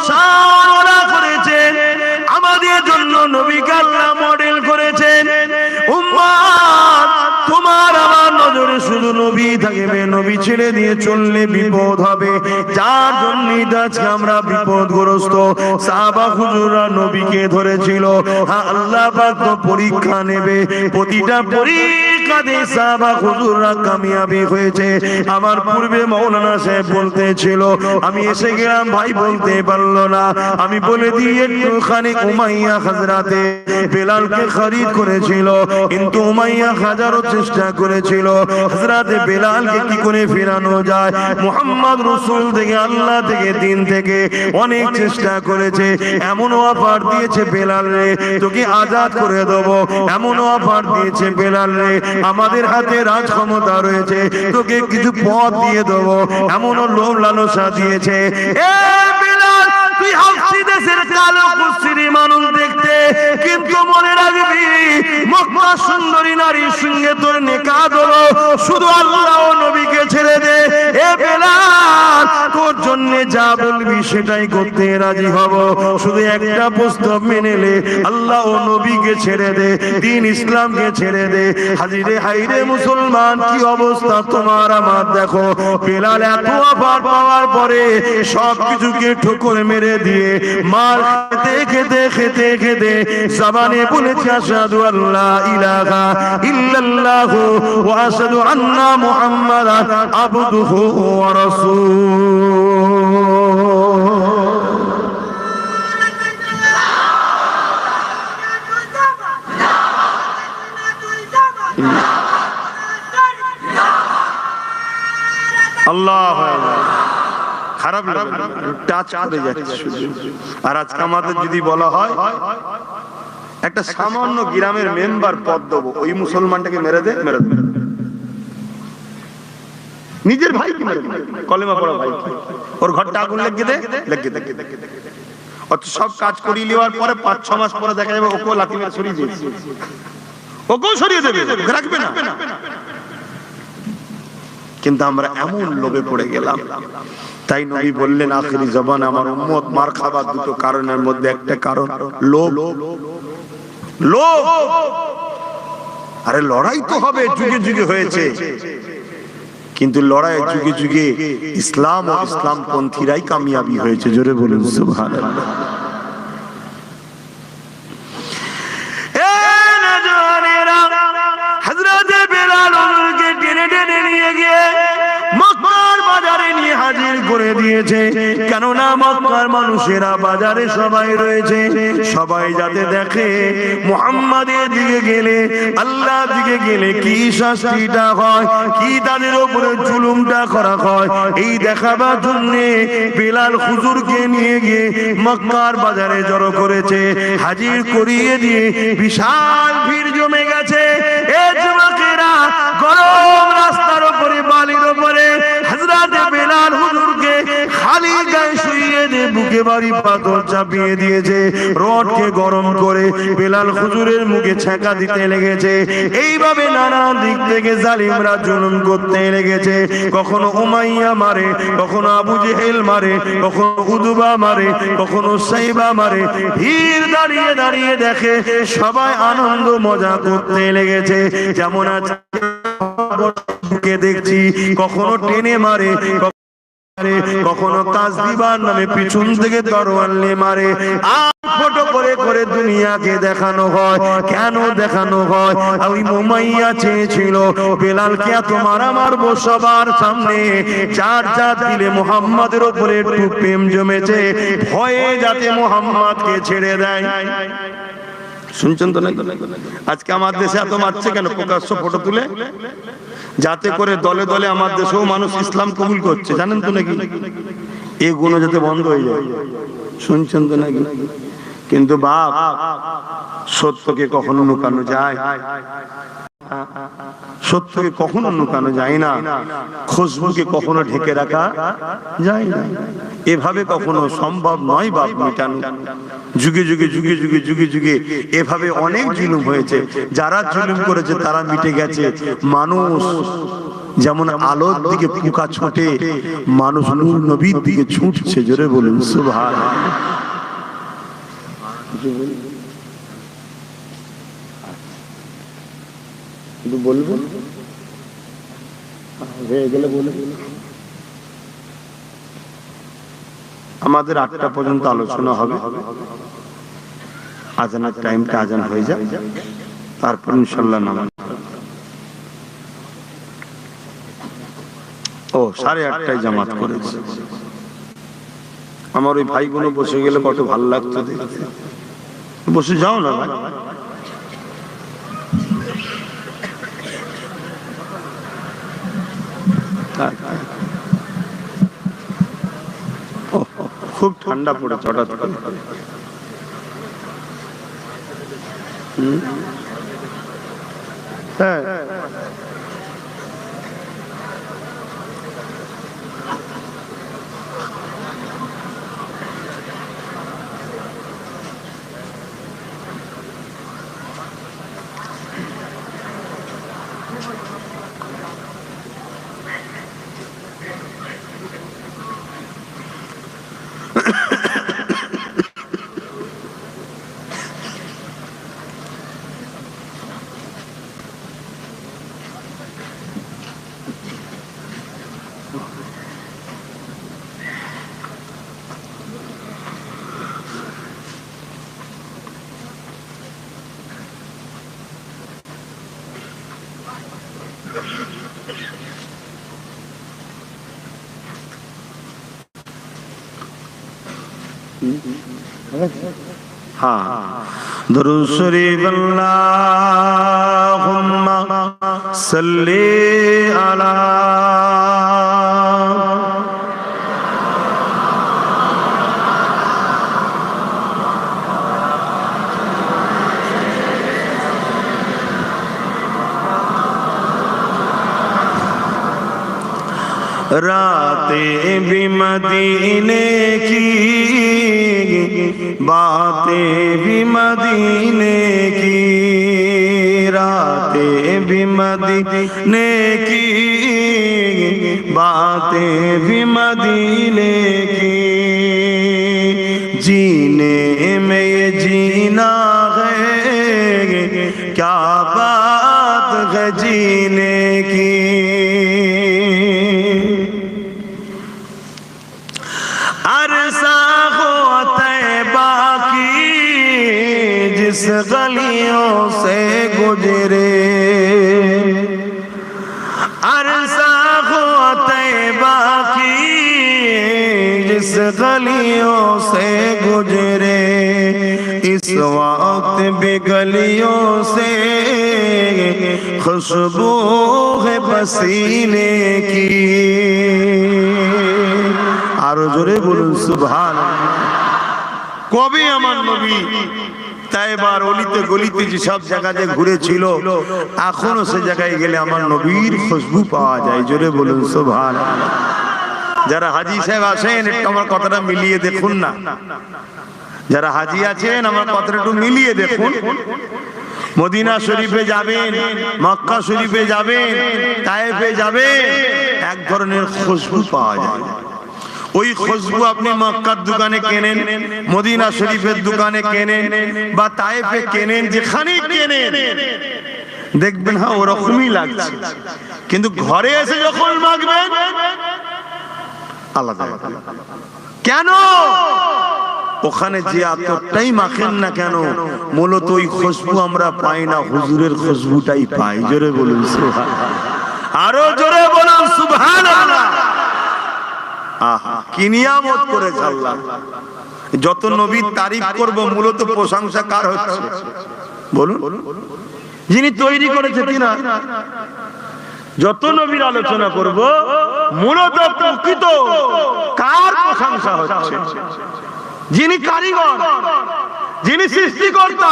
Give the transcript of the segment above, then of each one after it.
শান করেছেন, আমাদের জন্য নবীকে আল্লাহ মডেল করেছেন। উম্মাত, তোমার আমার নজরে শুধু নবী থাকবে, নবী ছেড়ে দিয়ে চললে বিপদ হবে। যার জন্য আজকে আমরা বিপদগ্রস্ত। সাহাবা হুজুররা নবীকে ধরেছিল। আল্লাহ পাক তো পরীক্ষা নেবে, প্রতিটা পরীক্ষাতে সাহাবা হুজুররা কামিয়াবি হয়েছে। আমার পূর্বে মাওলানা সাহেব বলতেছিল, আমি এসে গেলাম, ভাই বলতে পারলো না, আমি বলে দিই একটুখানি। উমাইয়া হাজরাতে বেলালকে খরিদ করেছিল, কিন্তু উমাইয়া হাজারো চেষ্টা করেছিল হযরতে বেলালকে কি করে ফেরানো যায়। মুহাম্মদ রাসূল থেকে, আল্লাহ থেকে, দিন থেকে অনেক চেষ্টা করেছে। এমন অফার দিয়েছে বেলাল রে, তোকে আজাদ করে দেব। এমন অফার দিয়েছে বেলাল রে, আমাদের হাতে রাজ ক্ষমতা রয়েছে, তোকে কিছু পদ দিয়ে দেব। এমন লোভ লালসা দিয়েছে। এ বেলাল, তুই হাফসি দেশের কালো কুস্তির মানুষ দেখতে, কিন্তু মনে রাখবি মক্কা সুন্দরী নারীর সঙ্গে তোর নিকাহ হলো, শুধু আল্লাহ ও নবীকে ছেড়ে দে। এ বেলাল, তোর জন্য যা বলবি সেটাই করতে রাজি হব, শুধু একটা প্রস্তাব মেনে নে, আল্লাহ ও নবীকে ছেড়ে দে, দ্বীন ইসলামকে ছেড়ে দে। হাজিরে হাইরে মুসলমান, কি অবস্থা তোমার আমার দেখো। বেলাল এত অফার পাওয়ার পরে সব কিছুকে ঠোকর মেরে দিয়ে মার খেতে খেতে খেতে খেতে জবানে বলেছে আশহাদু আল্লা ইলাহা ইল্লাল্লাহু ওয়া আশহাদু আন্না মুহাম্মাদান আবদুহু ওয়া রাসূলুহু। আল্লাহ খারাপ লাগে, টাচ করে যাচ্ছে শুধু। আর আজকে আমাদের যদি বলা হয় একটা সামান্য গ্রামের মেম্বার পদ দেবো, ওই মুসলমানটাকে মেরে দে, মেরে দে, নিজের ভাই কি মেরে দে, কলেমা পড়া ভাই, ওর ঘরটা আগুন লাগিয়ে দে, লাগিয়ে দে। অত সব কাজ করিয়ে নেওয়ার পরে 5-6 মাস পরে দেখা যাবে ওকেও লাঠি মেরে সরিয়ে দিয়েছে, ওকেও সরিয়ে দেবে, রাখবে না। কিন্তু আমরা এমন লোভে পড়ে গেলাম। তাই নবী বললেন, আখিরি জবানে আমার উম্মত মার খাবার দুটো কারণের মধ্যে একটা কারণ লোভ। লোভ। আরে লড়াই তো হবে, যুগে যুগে হয়েছে, কিন্তু লড়াই যুগে যুগে ইসলাম ও ইসলামপন্থীরাই কামিয়াবি হয়েছে। জোরে বলুন সুবহানাল্লাহ। হযরতে বেলালকে টেনে টেনে নিয়ে গিয়ে মক্কার বাজারে নিয়ে হাজির করে দিয়েছে। কেননা মক্কার মানুষেরা বাজারে সবাই রয়েছে, সবাই যাতে দেখে মুহাম্মাদের দিকে গেলে, আল্লাহর দিকে গেলে কি শাস্তিটা হয়, কি তাদের উপরে জুলুমটা করা হয়, এই দেখাবার জন্য বেলাল হুজুরকে নিয়ে গিয়ে মক্কার বাজারে জড়ো করেছে। হাজির করিয়ে দিয়ে বিশাল ভিড় জমে গেছে। এ যুবকেরা, গরম রাস্তার উপরে, বালির উপরে হযরত বেলাল হুজুরকে খালি গায়ে শুইয়ে দিয়ে বুকে ভারী পাথর চাপিয়ে দিয়েছে। রডকে গরম করে বেলাল হুজুরের মুখে ছ্যাঁকা দিতে লেগেছে। এইভাবে নানা দিক থেকে জালিমরা জুলুম করতে লেগেছে। কখনো উমাইয়া মারে, কখনো আবু জেহেল মারে, কখনো উদবা মারে, কখনো সাইবা মারে। ভিড় দাঁড়িয়ে দাঁড়িয়ে দেখে, সবাই আনন্দ মজা করতে লেগেছে। যেমন আজকে দেখছি, কখনো টেনে মারে, কখনো কাজ দিবার নামে পিছন থেকে তরোয়াল নিয়ে মারে। আর ফটো করে করে দুনিয়াকে দেখানো হয়। কেন দেখানো হয়? ওই উমাইয়া চেয়েছিল বেলালকে এত মারা মারবো সবার সামনে, চার চার দিলে মুহাম্মাদের উপরে একটু প্রেম জমেছে, ভয়ে যাতে মুহাম্মাদকে ছেড়ে দেয়। শুনছেন তো নাকি? আজকে আমার দেশে এত মারছে কেন? প্রকাশ্য ফটো তুলে, যাতে করে দলে দলে আমার দেশেও মানুষ ইসলাম কবুল করছে, জানেন তো নাকি? এগুলো যাতে বন্ধ হয়ে যায়। শুনছেন তো নাকি? কিন্তু বাপ, সত্যকে কখনো লুকানো যায়? সত্যকে কখনো লুকানো যায় না। খুশবুকে কখনো ঢেকে রাখা যায় না। এভাবে কখনো সম্ভব নয় বাপ মেটানো। যুগে যুগে যুগে যুগে যুগে যুগে এভাবে অনেক জুলুম হয়েছে। যারা জুলুম করেছে তারা মিটে গেছে। মানুষ যেমন আলোর দিকে পোকা ছোটে, মানুষ নূর নবীর দিকে ছুটছে। জোরে বলুন সুবহানাল্লাহ। বলবেন হয়ে গেলে বলে। আমাদের 8টা পর্যন্ত আলোচনা হবে, আজানের টাইমটা আজান হয়ে যায়, তারপর ইনশাআল্লাহ নামাজ। ও 8:30টায় জামাত করেছে। আমার ওই ভাইগুলো বসে গেলে কত ভালো লাগতো দেখতে। বসে যাও না ভাই। খুব ঠান্ডা পড়েছে হঠাৎ করে। হ্যাঁ दुरूद शरीफ अल्लाहुम्मा सल्ली अला रातें भी मदीने की, बातें भी मदीने की, रातें भी मदीने की, बातें भी मदीने की, जीने में ये जीना है, क्या बात है जीने की। जिस गलियों से गुजरे अरसा हो तैबा की, जिस गलियों से गुजरे, इस वक्त भी गलियों से खुशबू है पसीने की। आरो जोरे बोलूं सुभान। কবে আমার নবী তাইবার অলিতে গলিতে যে সব জায়গাতে ঘুরেছিল, এখনো সে জায়গায় গেলে আমার নবীর খুশবু পাওয়া যায়। জোরে বলুন সুবহানাল্লাহ। যারা হাজী সাহেব আছেন একটু আমার কথাটা মিলিয়ে দেখুন না, যারা হাজী আছেন আমার কথাটা একটু মিলিয়ে দেখুন। মদিনা শরীফে যাবেন, মক্কা শরীফে যাবেন, তায়েফে যাবেন, এক ধরনের খুশবু পাওয়া যায়। ওই খুশবু আপনি মক্কার দোকানে কেনেন, মদিনা শরীফের দোকানে কেনেন, বা তায়েফে কেনেন, যেখানেই কেনেন দেখবেন হ্যাঁ ওরকমই লাগছে, কিন্তু ঘরে এসে যখন মাখবেন আলাদা। কেন? ওখানে যে এতটাই মাখেন না কেন, মূলত ওই খুশবু আমরা পাই না, হুজুরের খুশবুটাই পাই। জোরে বলুন সুবহানাল্লাহ। আরো জোরে বলুন সুবহানাল্লাহ। আহা কি নিয়ামত করেছে আল্লাহ। যত নবীর তারিফ করব, মূলত প্রশংসা কার হচ্ছে বলুন? যিনি তৈরি করেছে তিনি। যত নবীর আলোচনা করব, মূলত প্রকৃত কার প্রশংসা হচ্ছে? যিনি কারিগর, যিনি সৃষ্টিকর্তা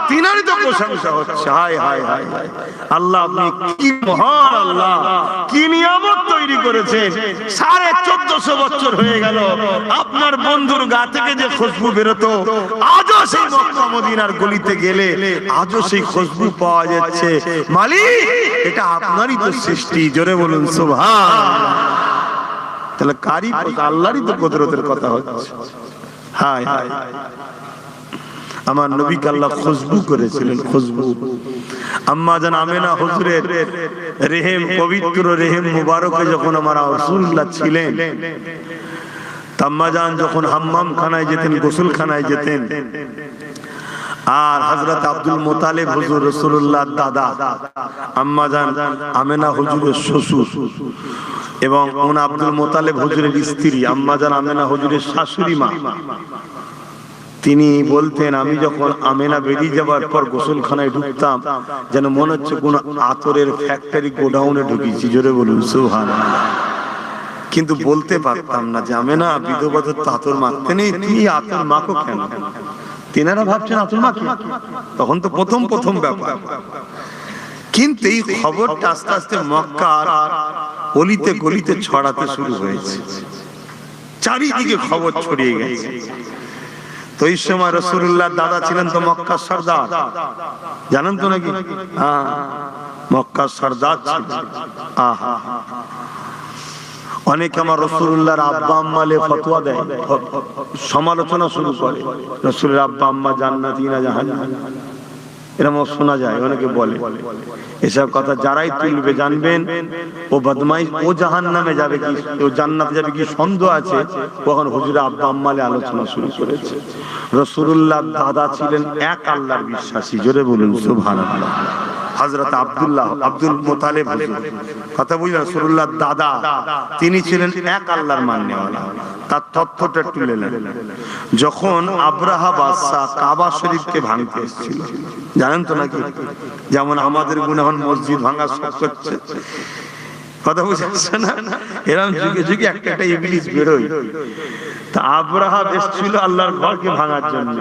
তিনারই তো প্রশংসা হচ্ছে। হায় হায় হায় হায়, আল্লাহ আপনি কি মহান, আল্লাহ কি নিয়ামত তৈরি করেছেন। 1450 বছর হয়ে গেল আপনার বন্ধুর গা থেকে যে খুশবু বেরোতো, আজও সেই মক্কা মদিনার গলিতে গেলে আজও সেই খুশবু পাওয়া যাচ্ছে। মালিক, এটা আপনারই তো সৃষ্টি। জোরে বলুন সুবহানাল্লাহ। তাহলে কারি আল্লাহরই তো কুদরতের কথা হচ্ছে। হায় হায়, আমার নবীকে আল্লাহ খুশবু করেছিলেন, খুশবু। আম্মা জান আমেনা হুজুরের রেহেম, পবিত্র রেহেম মুবারকে যখন আমার রাসূলুল্লাহ ছিলেন, আম্মা জান যখন হাম্মাম খানায় যেতেন, গোসল খানায় যেতেন, আর হযরত আব্দুল মুতালিব হুজুর রাসূলুল্লাহর দাদা, আম্মা জান আমেনা হুজুরের শ্বশুর এবং ওনা আব্দুল মুতালিব হুজুরের স্ত্রী আম্মা জান আমেনা হুজুরের শাশুড়ি মা, তিনি বলতেন আমি যখন আমেনা বেরিয়ে যাবার পর গোসলখানায় ঢুকতাম, যেন মনে হচ্ছে কোন আতরের ফ্যাক্টরি গোডাউনে ঢুকেছি। জোরে বলুন সুবহানাল্লাহ। কিন্তু বলতে পারতাম না যে আমেনা বিধবাদের তো আতর মাখতে নেই, তুমি আতর মাখো কেন? তিনারা ভাবছেন আতর মাখি, তখন তো প্রথম প্রথম ব্যাপার। কিন্তু এই খবরটা আস্তে আস্তে মক্কার অলিতে গলিতে ছড়াতে শুরু হয়েছে, চারিদিকে খবর ছড়িয়ে গেছে। তো এই সময় রাসূলুল্লাহর দাদা ছিলেন তো মক্কার সরদার, জানেন তো নাকি? হ্যাঁ, মক্কার সরদার ছিলেন। আহা, অনেকে আমার রাসূলুল্লাহর আব্বা আম্মালে ফতোয়া দেয়, সমালোচনা শুরু করে, রাসূলের আব্বা আম্মা জান্নাতি না জাহান্নামী, এরকম শোনা যায়। অনেকে বলে এসব কথা যারাই তুলবে জানবেন ও বদমাইশ, ও জাহান্নামে যাবে কি ও জান্নাতে যাবে কি সন্দেহ আছে। তখন হুজুর আব্বা আম্মালে আলোচনা শুরু করেছে। রাসূলুল্লাহর দাদা ছিলেন এক আল্লাহর বিশ্বাসী। জোরে বলুন সুবহানাল্লাহ। হযরত আব্দুল মুতালিব হুজুর, কথা বুঝলেন? রাসূলুল্লাহর দাদা তিনি ছিলেন এক আল্লাহর মাননেওয়ালা। তার তথ্যটা তুলে নেন। যখন আব্রাহা বাদশা কাবা শরীফকে ভাঙতে এসেছিল, জানেন তো নাকি? যেমন আমাদের গুনাহন মসজিদ ভাঙা শখ করছে, কথা বুঝাচ্ছে না? এরকম যুগে যুগে একটা একটা ইবলিস বেরোয়। তা আব্রাহা এসেছিল আল্লাহর ঘরকে ভাঙার জন্য।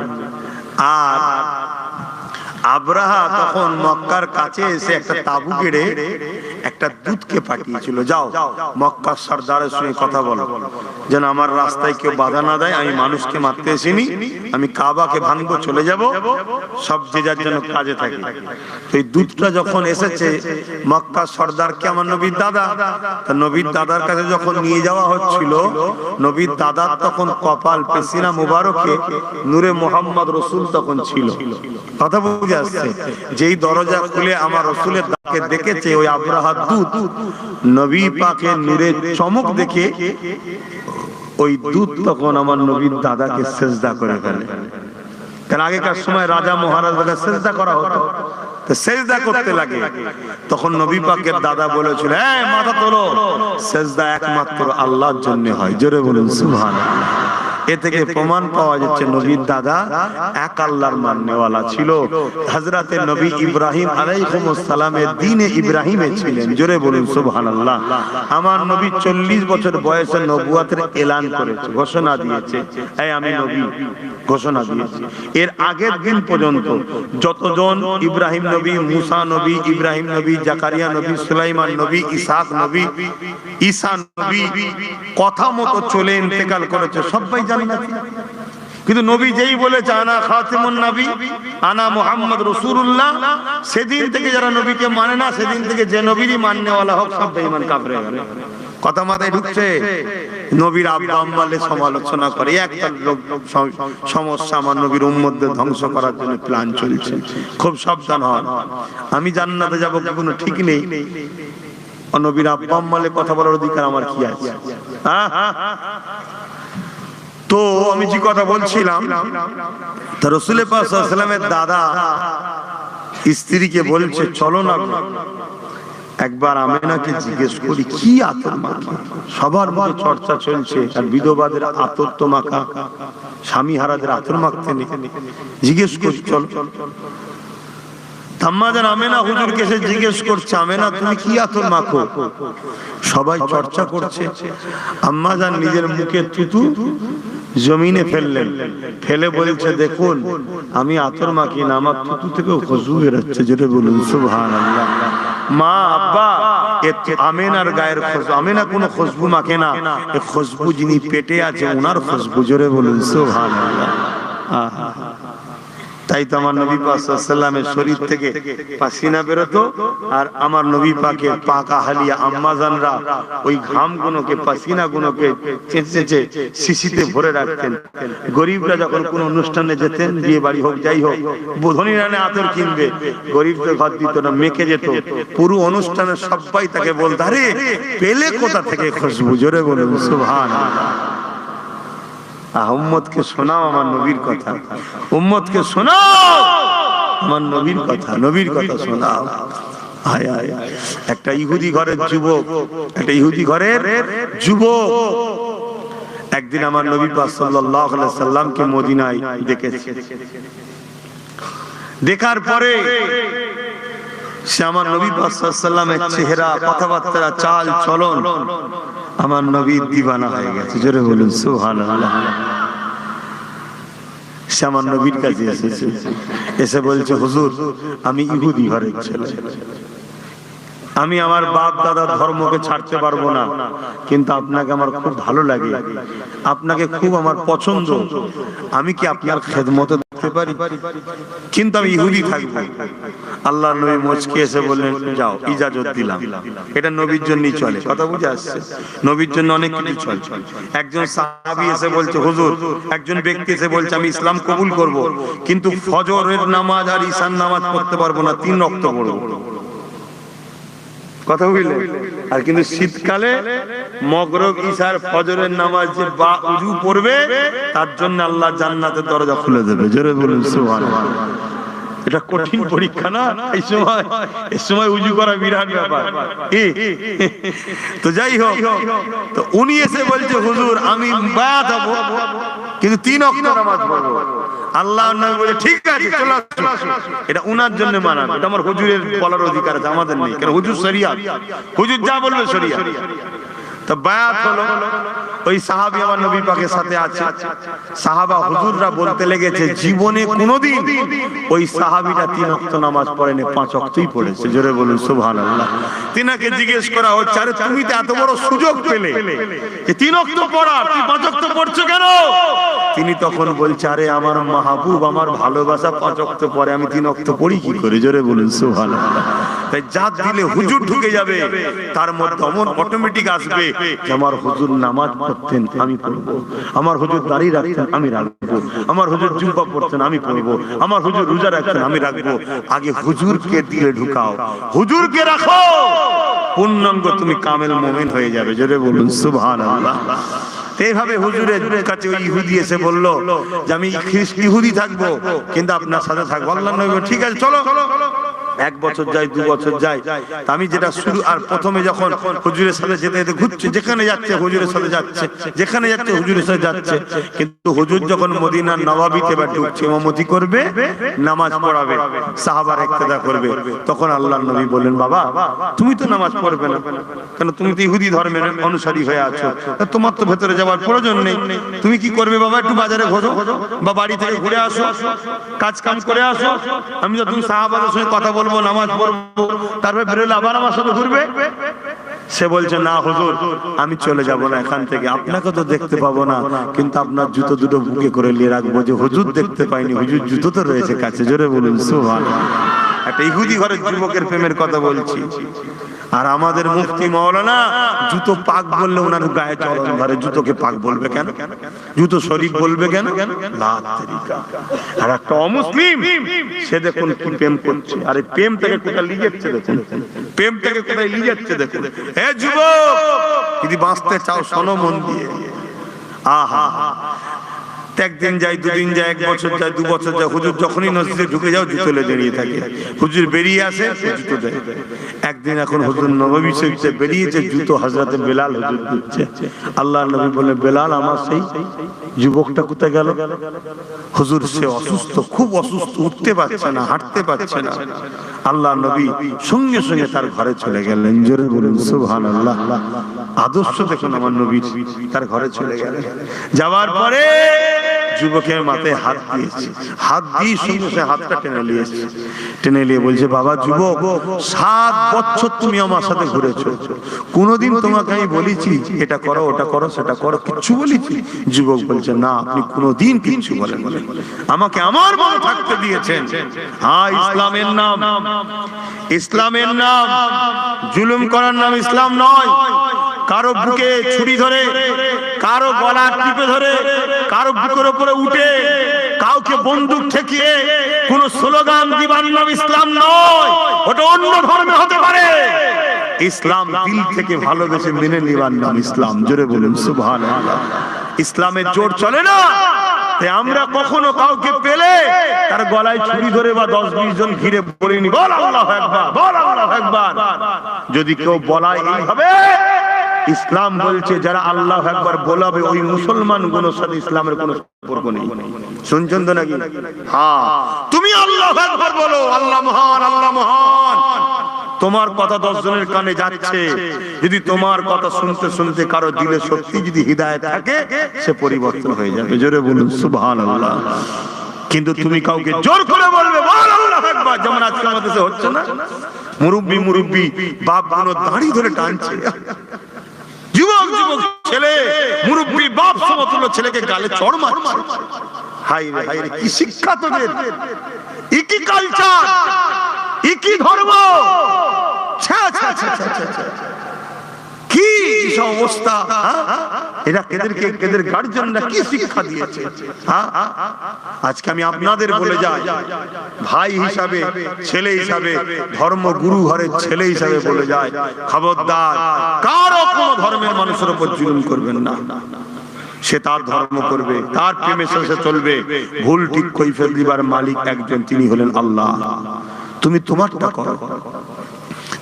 আর আব্রাহা তখন মক্কার কাছে এসে একটা তাবু গেড়ে একটা দূতকে পাঠিয়েছিল, যাও মক্কার সরদারের সঙ্গে কথা বলো যেন আমার রাস্তায় কেউ বাধা না দেয়, আমি মানুষকে মারতে আসিনি, আমি কাবাকে ভাঙবো, চলে যাব, সব যে যার জন্য কাজে থাকে। এই দূতটা যখন এসেছে মক্কার সরদারকে আমার নবীর দাদা, নবীর দাদার কাছে যখন নিয়ে যাওয়া হচ্ছিল, নবীর দাদার তখন কপাল পেশিনা মুবারকে নূরে মুহাম্মদ রাসূল তখন ছিল। কথা বুঝে আসছে? যেই দরজা খুলে আমার রাসূলের দাদাকে দেখেছে, ওই আব্রাহার দূত নবী পাকের নূরের চমক দেখে ওই দূত তখন আমার নবীর দাদাকে সিজদা করে ফেলে। কারণ আগেকার সময় রাজা মহারাজাকে সিজদা করা হতো, তো সিজদা করতে লাগে। তখন নবী পাকের দাদা বলেছিল, এই মাথা তোলো, সিজদা একমাত্র আল্লাহর জন্য হয়। জোরে বলুন সুবহানাল্লাহ। এ থেকে প্রমাণ পাওয়া যাচ্ছে নবীর দাদা এক আল্লাহর মাননেওয়ালা ছিল। হযরতে নবী ইব্রাহিম আলাইহিস সালামের দ্বীনে ইব্রাহিমে ছিলেন। জোরে বলুন সুবহানাল্লাহ। আমার নবী 40 বছর বয়সে নবুয়তের এলান করেছে, ঘোষণা দিয়েছে, এই আমি নবী, ঘোষণা দিয়েছে। এর আগের দিন পর্যন্ত যতজন ইব্রাহিম নবী, মুসা নবী, ইব্রাহিম নবী, জাকারিয়া নবী, সুলাইমান নবী, ইসহাক নবী, ঈসা নবী কথা মতো চলে ইন্তেকাল করেছে, সবাই জান্নাতি। কিন্তু নবী যেই বলেছে আনা খাতিমুন নবী, আনা মুহাম্মদ রাসূলুল্লাহ, সেদিন থেকে যারা নবীকে মানে না, সেদিন থেকে যে নবীরই মাননেওয়ালা হোক সব বেঈমান কাফের হয়ে গেল। কথা মাথায় ঢুকছে? নবীর আব্বা আম্মালে সমালোচনা করে, একটা সমস্যা আমার নবীর উম্মতদের ধ্বংস করার জন্য প্ল্যান চলছে। খুব সাবধান হন। আমি জান্নাতে যাব কি কোনো ঠিক নেই, নবীর আব্বা আম্মালে কথা বলার অধিকার আমার কি আছে? তো আমি যে কথা বলছিলাম, তো রাসূল পাক সাল্লাল্লাহু আলাইহি ওয়াসাল্লামের দাদা স্ত্রীকে বলছে, চলো না একবার আমেনাকে জিজ্ঞেস করি কি আতর মাখা। সবার মুখে চর্চা চলছে, আর বিধবাদের আতর তো মাখা, স্বামী হারাদের আতর মাখতে নেই, জিজ্ঞেস করি চল। আম্মাজান আমেনা হুজুরকে এসে জিজ্ঞেস করছে, আমেনা তুমি কি আতর মাখো? সবাই চর্চা করছে। আম্মাজান নিজের মুখে থুতু জমিনে ফেললেন, ফেলে বলছে, দেখুন আমি আতর মাখি না, আমার থুতু থেকেও খুশবু বেরোচ্ছে। যেটা বলুন সুবহানাল্লাহ। মা আব্বা আমেনার গায়ের খুশবু, আমেনা কোনো খুশবু মাখে না, এই খুশবু যিনি পেটে আছে ওনার খুশবু। জোরে বলুন সুবহানাল্লাহ। তাই তো আমার নবী পাক সাল্লাল্লাহু আলাইহি ওয়াসাল্লামের শরীর থেকে পাসিনা বেরোতো, আর আমার নবী পাকের পাক আহলিয়া আম্মাজানরা ওই ঘামগুলোকে, পাসিনাগুলোকে চেঁচে শিশিতে ভরে রাখতেন। গরিবরা যখন কোন অনুষ্ঠানে যেতেন, বিয়ে বাড়ি হোক যাই হোক, ধনীরা না আতর কিনবে, গরিবদের ঘর দিত না, মেখে যেত। পুরো অনুষ্ঠানে সবাই তাকে বলতো, আরে পেলে কোথা থেকে খুশবু? জোরে বলুন সুবহানাল্লাহ। উম্মতকে শোনাও আমার নবীর কথা, উম্মতকে শোনাও আমার নবীর কথা, নবীর কথা শোনাও। হায় হায়, একটা ইহুদি ঘরের যুবক, একটা ইহুদি ঘরের যুবক একদিন আমার নবী পাক সাল্লাল্লাহু আলাইহি সাল্লামকে মদিনায় দেখেছে। দেখার পরে সে আমার নবী পাক সাল্লাল্লাহু আলাইহি সাল্লামের চেহারা, কথাবার্তা, চাল চলন আমার নবীর দিওয়ানা হয়ে গেছে। জোরে বলুন সুবহানাল্লাহ। সে আমার নবীর কাছে এসেছে, এসে বলছে, হুজুর আমি ইহুদি ঘরের ছেলে, আমি আমার বাপ দাদার ধর্মকে ছাড়তে পারবো না, কিন্তু আপনাকে আমার খুব ভালো লাগে, আপনাকে খুব আমার পছন্দ, আমি কি আপনার খেদমতে থাকতে পারি? কিন্তু আমি ইহুদি থাকবো। আল্লাহর নবী মুচকি এসে বললেন, যাও, ইজাজত দিলাম। এটা নবীর জন্যই চলে, কথা বুঝে আসছে? নবীর জন্য অনেক কিছু চলে। একজন সাহাবী এসে বলছে, হুজুর, একজন ব্যক্তি এসে বলছে আমি ইসলাম কবুল করব, কিন্তু ফজরের নামাজ আর ঈশার নামাজ পড়তে পারবো না, 3 ওয়াক্ত পড়বো। কথা বুঝলেন? আর কিন্তু শীতকালে মাগরিব ঈশার ফজরের নামাজ যে বা উযু পড়বে, তার জন্য আল্লাহ জান্নাতের দরজা খুলে দেবে। জোরে বলুন সুবহানাল্লাহ। এটা কঠিন পরীক্ষা না? এই সময় উযু করা বিরাট ব্যাপার। তো যাই হোক, তো উনি এসে বলছে, হুজুর আমি বায়াত হব, কিন্তু 3 ওয়াক্ত নামাজ পড়ব। আল্লাহ নবী বলে, ঠিক আছে চলো আসো। এটা উনার জন্য মানান, এটা আমার হুজুরের বলার অধিকার আছে, আমাদের নেই, কারণ হুজুর শরিয়াত, হুজুর যা বলবে শরিয়াত। তো বায়াত হলো, ওই সাহাবী আমার নবী পাকের সাথে আছে। সাহাবা হুজুররা বলতে লেগেছে, জীবনে কোনোদিন ওই সাহাবীটা 3 ওয়াক্ত নামাজ পড়েনি, 5 ওয়াক্তই পড়েছে। জোরে বলুন সুবহানাল্লাহ। তিনাকে জিজ্ঞেস করা হচ্ছে, আরে তুমি তো এত বড় সুযোগ পেলে যে 3 ওয়াক্ত পড়া, তুমি 5 ওয়াক্ত পড়ছো কেন? তিনি তখন বলছে, আরে আমার মাহবুব, আমার ভালোবাসা 5 ওয়াক্ত পড়ে, আমি 3 ওয়াক্ত পড়ি কি করে? জোরে বলুন সুবহানাল্লাহ। তাই জাত দিলে হুজুর ঢুকে যাবে, তার মধ্যে অমন অটোমেটিক আসবে যে আমার হুজুর নামাজ পড়তেন, আমি পড়বো, আমার হুজুর দাড়ি রাখতেন, আমি রাখবো, আমার হুজুর জুব্বা পড়তেন, আমি পড়বো, আমার হুজুর রোজা রাখতেন, আমি রাখবো। আগে হুজুরকে দিলে ঢুকাও, হুজুরকে রাখো, পূর্ণাঙ্গ তুমি কামেল মুমিন হয়ে যাবে। জোরে বলুন সুবহানাল্লাহ। এইভাবে হুজুরের কাছে ওই ইহুদি এসে বলল যে আমি ইহুদি থাকবো, কিন্তু আপনার সাথে থাকবো। আল্লাহর নবী ঠিক আছে চলো। 1 বছর যায়, 2 বছর যায়, আমি যেটা শুরু, আর প্রথমে যখন হুজুরের সাথে যেতে যেতে ঘুরছে, যেখানে যাচ্ছে হুজুরের সাথে যাচ্ছে, যেখানে যাচ্ছে হুজুরের সাথে যাচ্ছে। কিন্তু হুজুর যখন মদিনার নবাবিতে বা ঢুকছে, ইমামতি করবে, নামাজ পড়াবে, সাহাবার ইক্তেদা করবে, তখন আল্লাহর নবী বললেন, বাবা তুমি তো নামাজ পড়বে না, কারণ তুমি তো ইহুদি ধর্মের অনুসারী হয়ে আছো, তোমার তো ভেতরে যাওয়ার প্রয়োজন নেই। তুমি কি করবে বাবা? একটু বাজারে ঘোরো বা বাড়ি থেকে ঘুরে আসো, কাজ কাম করে আসো, আমি তো তুমি সাহাবাদের সঙ্গে কথা বলবো, নামাজ পড়বো, তারপরে বেরোলে আবার আমার সাথে ঘুরবে। সে বলছে, না হুজুর আমি চলে যাব না এখান থেকে, আপনাকে তো দেখতে পাবো না, কিন্তু আপনার জুতো দুটো বুকে করে নিয়ে রাখবো, যে হুজুর দেখতে পাইনি, হুজুর জুতো তো রয়েছে কাছে। জোরে বলুন সুবহানাল্লাহ। একটা ইহুদি ঘরের যুবকের প্রেমের কথা বলছি। আর আমাদের মুফতি মাওলানা জুতো পাক বললে ওনার গায়ে চলন ধরে, জুতোকে পাক বলবে কেন? জুতো শরীফ বলবে কেন? আর একটা অমুসলিম সে দেখুন কি প্রেম করছে, আরে প্রেম থেকে কোথায় নিয়ে যাচ্ছে দেখুন, প্রেম থেকে কোথায় নিয়ে যাচ্ছে দেখুন। হে যুবক, যদি বাঁচতে চাও শোনো মন দিয়ে। আহা, একদিন যায়, 2 দিন যায়, 1 বছর যায়, 2 বছর যায়, হুজুর যখনই মসজিদে ঢুকে যাও জুতো দাঁড়িয়ে থাকে, হুজুর বেরিয়ে আসে জুতো দেয়। একদিন এখন হুজুর নববী শরীফে বেরিয়েছে, জুতো হযরতে বেলাল হুজুর দিচ্ছে। আল্লাহর নবী বলে, বেলাল আমার সেই যুবকটা কোথায় গেল? হুজুর সে অসুস্থ, খুব অসুস্থ, উঠতে পারছে না, হাঁটতে পারছে না। আল্লাহ নবী সঙ্গে সঙ্গে তার ঘরে চলে গেলেন। জোরে বলুন সুবহানাল্লাহ। আদর্শ দেখুন আমার নবী, তার ঘরে চলে গেলেন। যাওয়ার পরে যুবকের মাথায় হাত দিয়েছে, হাত দিয়ে সঙ্গে সে হাতটা টেনে নিয়েছে, টেনে নিয়ে বলছে, বাবা যুবক, 7 বছর তুমি আমার সাথে ঘুরেছো, কোনোদিন তোমাকে আমি বলেছি এটা করো, ওটা করো, সেটা করো, কিচ্ছু বলেছি? যুবক বলছে, না, আপনি কোনোদিন কিচ্ছু বলেন, আমাকে আমার মন থাকতে দিয়েছেন। হ্যাঁ, ইসলামের নাম, ইসলামের নাম জুলুম করার নাম ইসলাম নয়। কারো বুকে ছুরি ধরে, কারো গলা টিপে ধরে, কারো বুকের উপরে উঠে কাউকে বন্দুক ঠেকিয়ে কোন স্লোগান দিবার নাম ইসলাম নয়। ওটা অন্য ধর্মে হতে পারে। ইসলাম দিল থেকে ভালোবেসে মেনে নেবার নাম ইসলাম। জোরে বলুন সুবহানাল্লাহ। ইসলামের জোর চলে না। তাই আমরা কখনো কাউকে পেলে তার গলায় ছুরি ধরে বা 10-20 জন ঘিরে বলিনি, বল আল্লাহু আকবার, বল আল্লাহু আকবার। যদি কেউ বলায় এইভাবে, ইসলাম বলছে যারা আল্লাহু আকবার বলাবে ওই মুসলমানগুলোর সাথে ইসলামের কোনো সম্পর্ক নেই। শুনছেন তো নাকি? হ্যাঁ, তুমি আল্লাহু আকবার বলো, আল্লাহ মহান, আল্লাহ মহান। তোমার কথা 10 জনের কানে যাচ্ছে, যদি তোমার কথা শুনতে শুনতে কারো দিলে সত্যি যদি হিদায়াত থাকে, সে পরিবর্তন হয়ে যাবে। জোরে বলুন সুবহানাল্লাহ। কিন্তু তুমি কাউকে জোর করে বলবে বল আল্লাহু আকবার, যেমন আজকে আমাদের দেশে হচ্ছে না, মুরব্বি বাপ গুলো দাঁড়ি ধরে টানছে, যুবক ছেলে মুরব্বি বাপ সমতুল্য ছেলেকে গালে চড় মারছে। হাই রে হাই রে, কি শিক্ষা তোদের, কি কালচার, কি ধর্ম, কি অবস্থা। এরা কেদের গার্জিয়ানরা কি শিক্ষা দিয়েছে? আজকে আমি আপনাদের বলে যাই, ভাই হিসাবে, ছেলে হিসাবে, ধর্মগুরু ঘরের ছেলে হিসাবে বলে যায়, খবরদার কারো কোনো ধর্মের মানুষের উপর জুলুম করবেন না। সে তার ধর্ম করবে, তার প্রেমে সে চলবে। ভুল ঠিক কৈফিয়ত দিবার মালিক একজন, তিনি হলেন আল্লাহ। তুমি তোমারটা করো,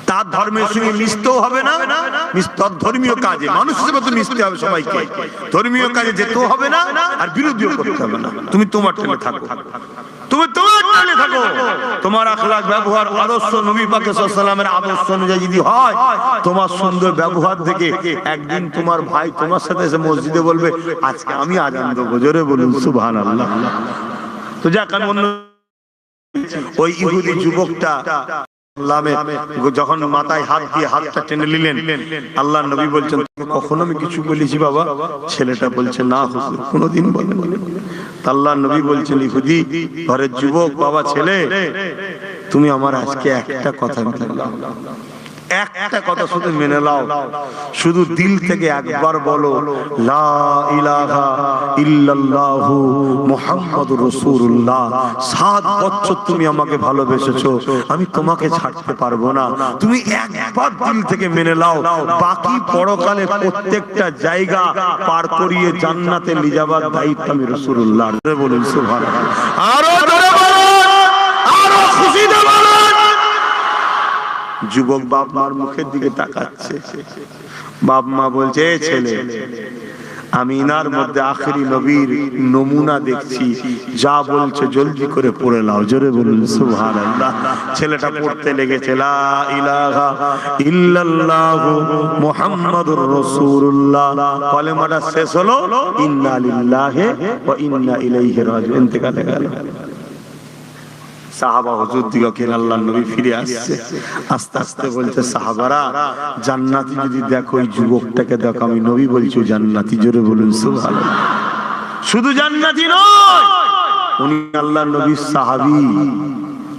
তার ধর্মের সঙ্গে মিশতেও হবে না, ধর্মীয় কাজে মানুষ হিসেবে তো মিশতে হবে সবাইকে, ধর্মীয় কাজে যেতেও হবে না, আর বিরোধীও করতে হবে না। তুমি তোমার টেনে থাকো, তুমি তোমার টেনে থাকো। তোমার আখলাক, ব্যবহার, আদর্শ নবী পাক সাল্লাল্লাহু আলাইহি ওয়াসাল্লামের আদর্শ অনুযায়ী যদি হয়, তোমার সুন্দর ব্যবহার দেখে একদিন তোমার ভাই তোমার সাথে এসে মসজিদে বলবে, আজকে আমি আযান দেবো। জোরে বলুন সুবহানাল্লাহ। তো যাক, আমি অন্য ওই ইহুদি যুবকটা যখন মাথায় হাত দিয়ে হাতটা টেনে নিলেন, আল্লাহ নবী বলছেন, কখনো আমি কিছু বলেছি বাবা? ছেলেটা বলছে, না হুজুর, কোনোদিন বলেননি। আল্লাহ নবী বলছেন, ইহুদি ঘরের যুবক, বাবা ছেলে, তুমি আমার আজকে একটা কথা বললাম, একটা কথা শুধু মেনে নাও, শুধু দিল থেকে একবার বলো, লা ইলাহা ইল্লাল্লাহু মুহাম্মাদুর রাসূলুল্লাহ। 7 বছর তুমি আমাকে ভালোবেসেছো, আমি তোমাকে ছাড়তে পারবো না। তুমি একবার দিল থেকে মেনে নাও, বাকি পরকালে প্রত্যেকটা জায়গা পার করিয়ে জান্নাতে নিয়ে যাবার দায়িত্ব আমি রাসূলুল্লাহ। বলুন সুবহানাল্লাহ। আরো জোরে বলুন, আরো খুশিতে বলুন। যুবক বাপ মার মুখের দিকে তাকাচ্ছে, বাপ মা বলছে, ছেলে, আমি ইনার মধ্যে আখেরি নবীর নমুনা দেখছি, যা বলছে জলদি করে পড়ে নাও। জোরে বলুন সুবহানাল্লাহ। ছেলেটা পড়তে লেগেছে, লা ইলাহা ইল্লাল্লাহু মুহাম্মাদুর রাসূলুল্লাহ। কলেমাটা শেষ হলো, ইন্না লিল্লাহি ওয়া ইন্না ইলাইহি রাজিউন, ইন্তেকাল হয়ে গেল। সাহাবা হুজুর দিগকে আল্লাহর নবী ফিরে আসছে, আস্তে আস্তে বলছে, সাহাবারা, জান্নাতি যদি দেখো, ওই যুবকটাকে দেখো, আমি নবী বলছি জান্নাতি। জোরে বলুন সুবহানাল্লাহ। শুধু জান্নাতি নয়, উনি আল্লাহর নবীর সাহাবী,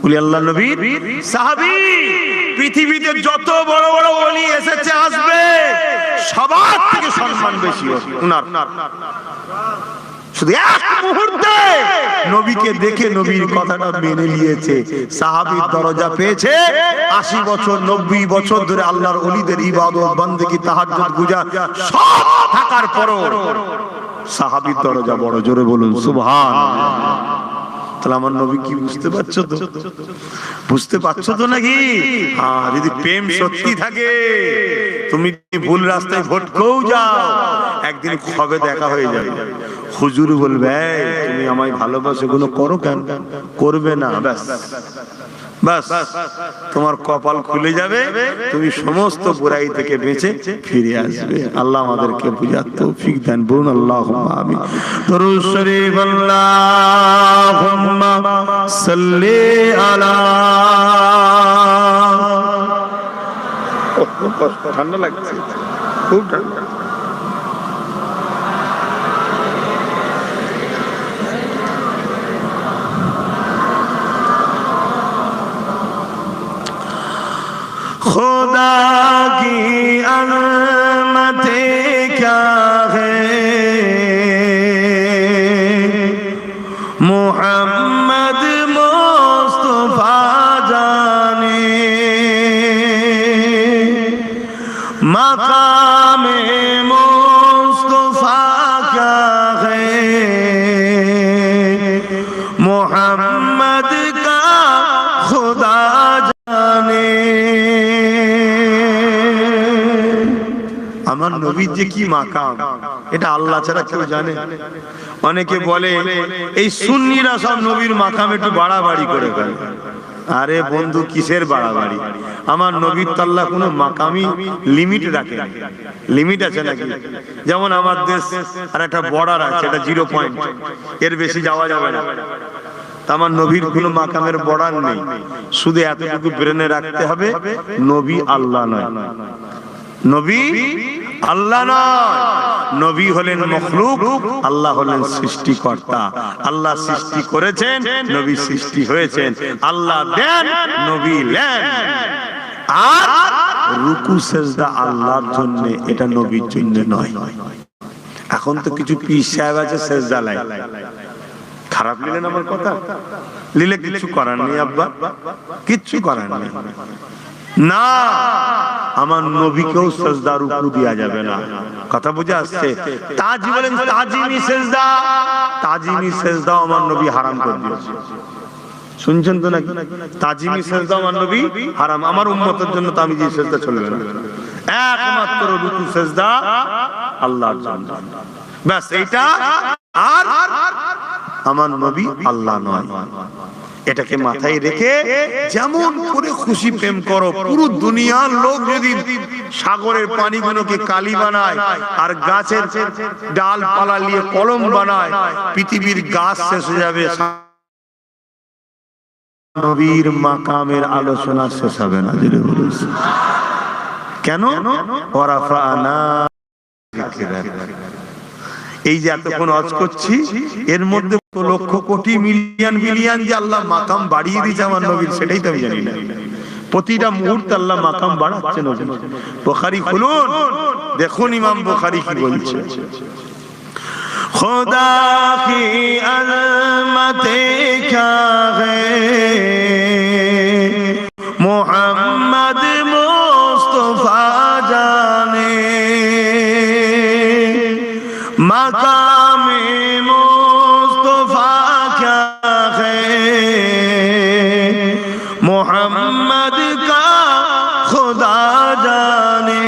উনি আল্লাহর নবীর সাহাবী। পৃথিবীতে যত বড় বড় ওলি এসেছে, আসবে, সবার থেকে সম্মান বেশি উনার। শুধু এক মুহূর্তে নবীকে দেখে নবীর কথাটা মেনে নিয়েছে, সাহাবীর দরজা পেয়েছে। 80 বছর 90 বছর ধরে আল্লাহর ওলিদের ইবাদত, বান্দেগি, তাহাজ্জুদ, গুজার সব থাকার পরও সাহাবীর দরজা বড়। জোরে বলুন সুবহানাল্লাহ। তাহলে আমার নবী কি বুঝতে পারছো তো? বুঝতে পারছো তো নাকি? হ্যাঁ, যদি প্রেম সত্যি থাকে, তুমি ভুল রাস্তায় ভটকেও যাও, একদিন কবে দেখা হয়ে যাবে। হুজুর বলবে তুমি আমায় ভালোবাসো, গুলো করো কেন? করবে না, ব্যাস বাস তোমার কপাল খুলে যাবে, তুমি সমস্ত বুরাই থেকে বেঁচে ফিরে আসবে। আল্লাহ আমাদেরকে বুঝার তৌফিক দেন, বলুন আল্লাহুম্মা আমিন। দরুদ শরীফ আল্লাহুম্মা সাল্লি আলা। ঠান্ডা লাগছে, খুব ঠান্ডা। खुदा की अज़मतें क्या है, मोहम्मद मुस्तफा जाने, मकामे मुस्तफा क्या है, मोहम्मद का खुदा जाने। আমার নবীর যে কি মাকাম, এটা আল্লাহ ছাড়া কেউ জানে? অনেকে বলে এই সুন্নিরা সব নবীর মাকাম একটু বাড়াবাড়ি করে ফেলে। আরে বন্ধু, কিসের বাড়াবাড়ি? আমার নবীর তো আল্লাহ কোনো মাকামই লিমিট রাখে। লিমিট আছে নাকি? যেমন আমার দেশ আর একটা বর্ডার আছে, এটা 0 পয়েন্ট, এর বেশি যাওয়া যাবে না। আমার নবীর কোনো মাকামের বর্ডার নেই, শুধু এতটুকু ব্রেনে রাখতে হবে, নবী আল্লাহ নয়। নবী আল্লাহ নয়, নবী হলেন মখলুক, আল্লাহ হলেন সৃষ্টিকর্তা। আল্লাহ সৃষ্টি করেছেন, নবী সৃষ্টি হয়েছেন। আল্লাহ দেন, নবী নেন। আর রুকু সেজদা আল্লাহর জন্য, এটা নবীর জন্য নয়। এখন তো কিছু পীর সাহেব আছে সেজদা লাই। খারাপ নিলেন আমার কথা? নিলে কিছু করার নেই আব্বা, কিচ্ছু করার নেই। না, আমার নবীকেও সেজদা রুকু দেয়া যাবে না। কথা বুঝে আসছে? তাজি বলেন তাজিমি সেজদা, তাজিমি সেজদা আমার নবী হারাম করে দিয়েছে। শুনছেন তো নাকি? তাজিমি সেজদা আমার নবী হারাম। আমার উম্মতের জন্য তাজিমি সেজদা চলবে না, একমাত্র রুকু সেজদা আল্লাহর জন্য, ব্যাস এইটা। আর আমার নবী আল্লাহ নয়, এটাকে মাথায় রেখে যেমন করে খুশি প্রেম করো। পুরো দুনিয়ার লোক যদি সাগরের পানিগুলোকে কালি বানায় আর গাছের ডালপালা নিয়ে কলম বানায়, পৃথিবীর গাছ শেষ হয়ে যাবে, নবীর মাকামের আলোচনা শেষ হবে না। কেন? ওয়ারাফানা এই যে এতক্ষণ ওয়াজ করছি, এর মধ্যে লক্ষ কোটি মিলিয়ন বিলিয়ন যে আল্লাহ মাকাম বাড়িয়ে দিয়েছে আমার নবীর, সেটাই তো আমি জানি না। প্রতিটা মুহূর্তে আল্লাহ মাকাম বাড়াচ্ছে নবীর। বুখারী খুলুন, দেখুন ইমাম বুখারী কি বলছে। खुदा की अज़मतें क्या है, मोहम्मद मुस्तफा जाने, मकामे मुस्तफा क्या है, मोहम्मद का खुदा जाने।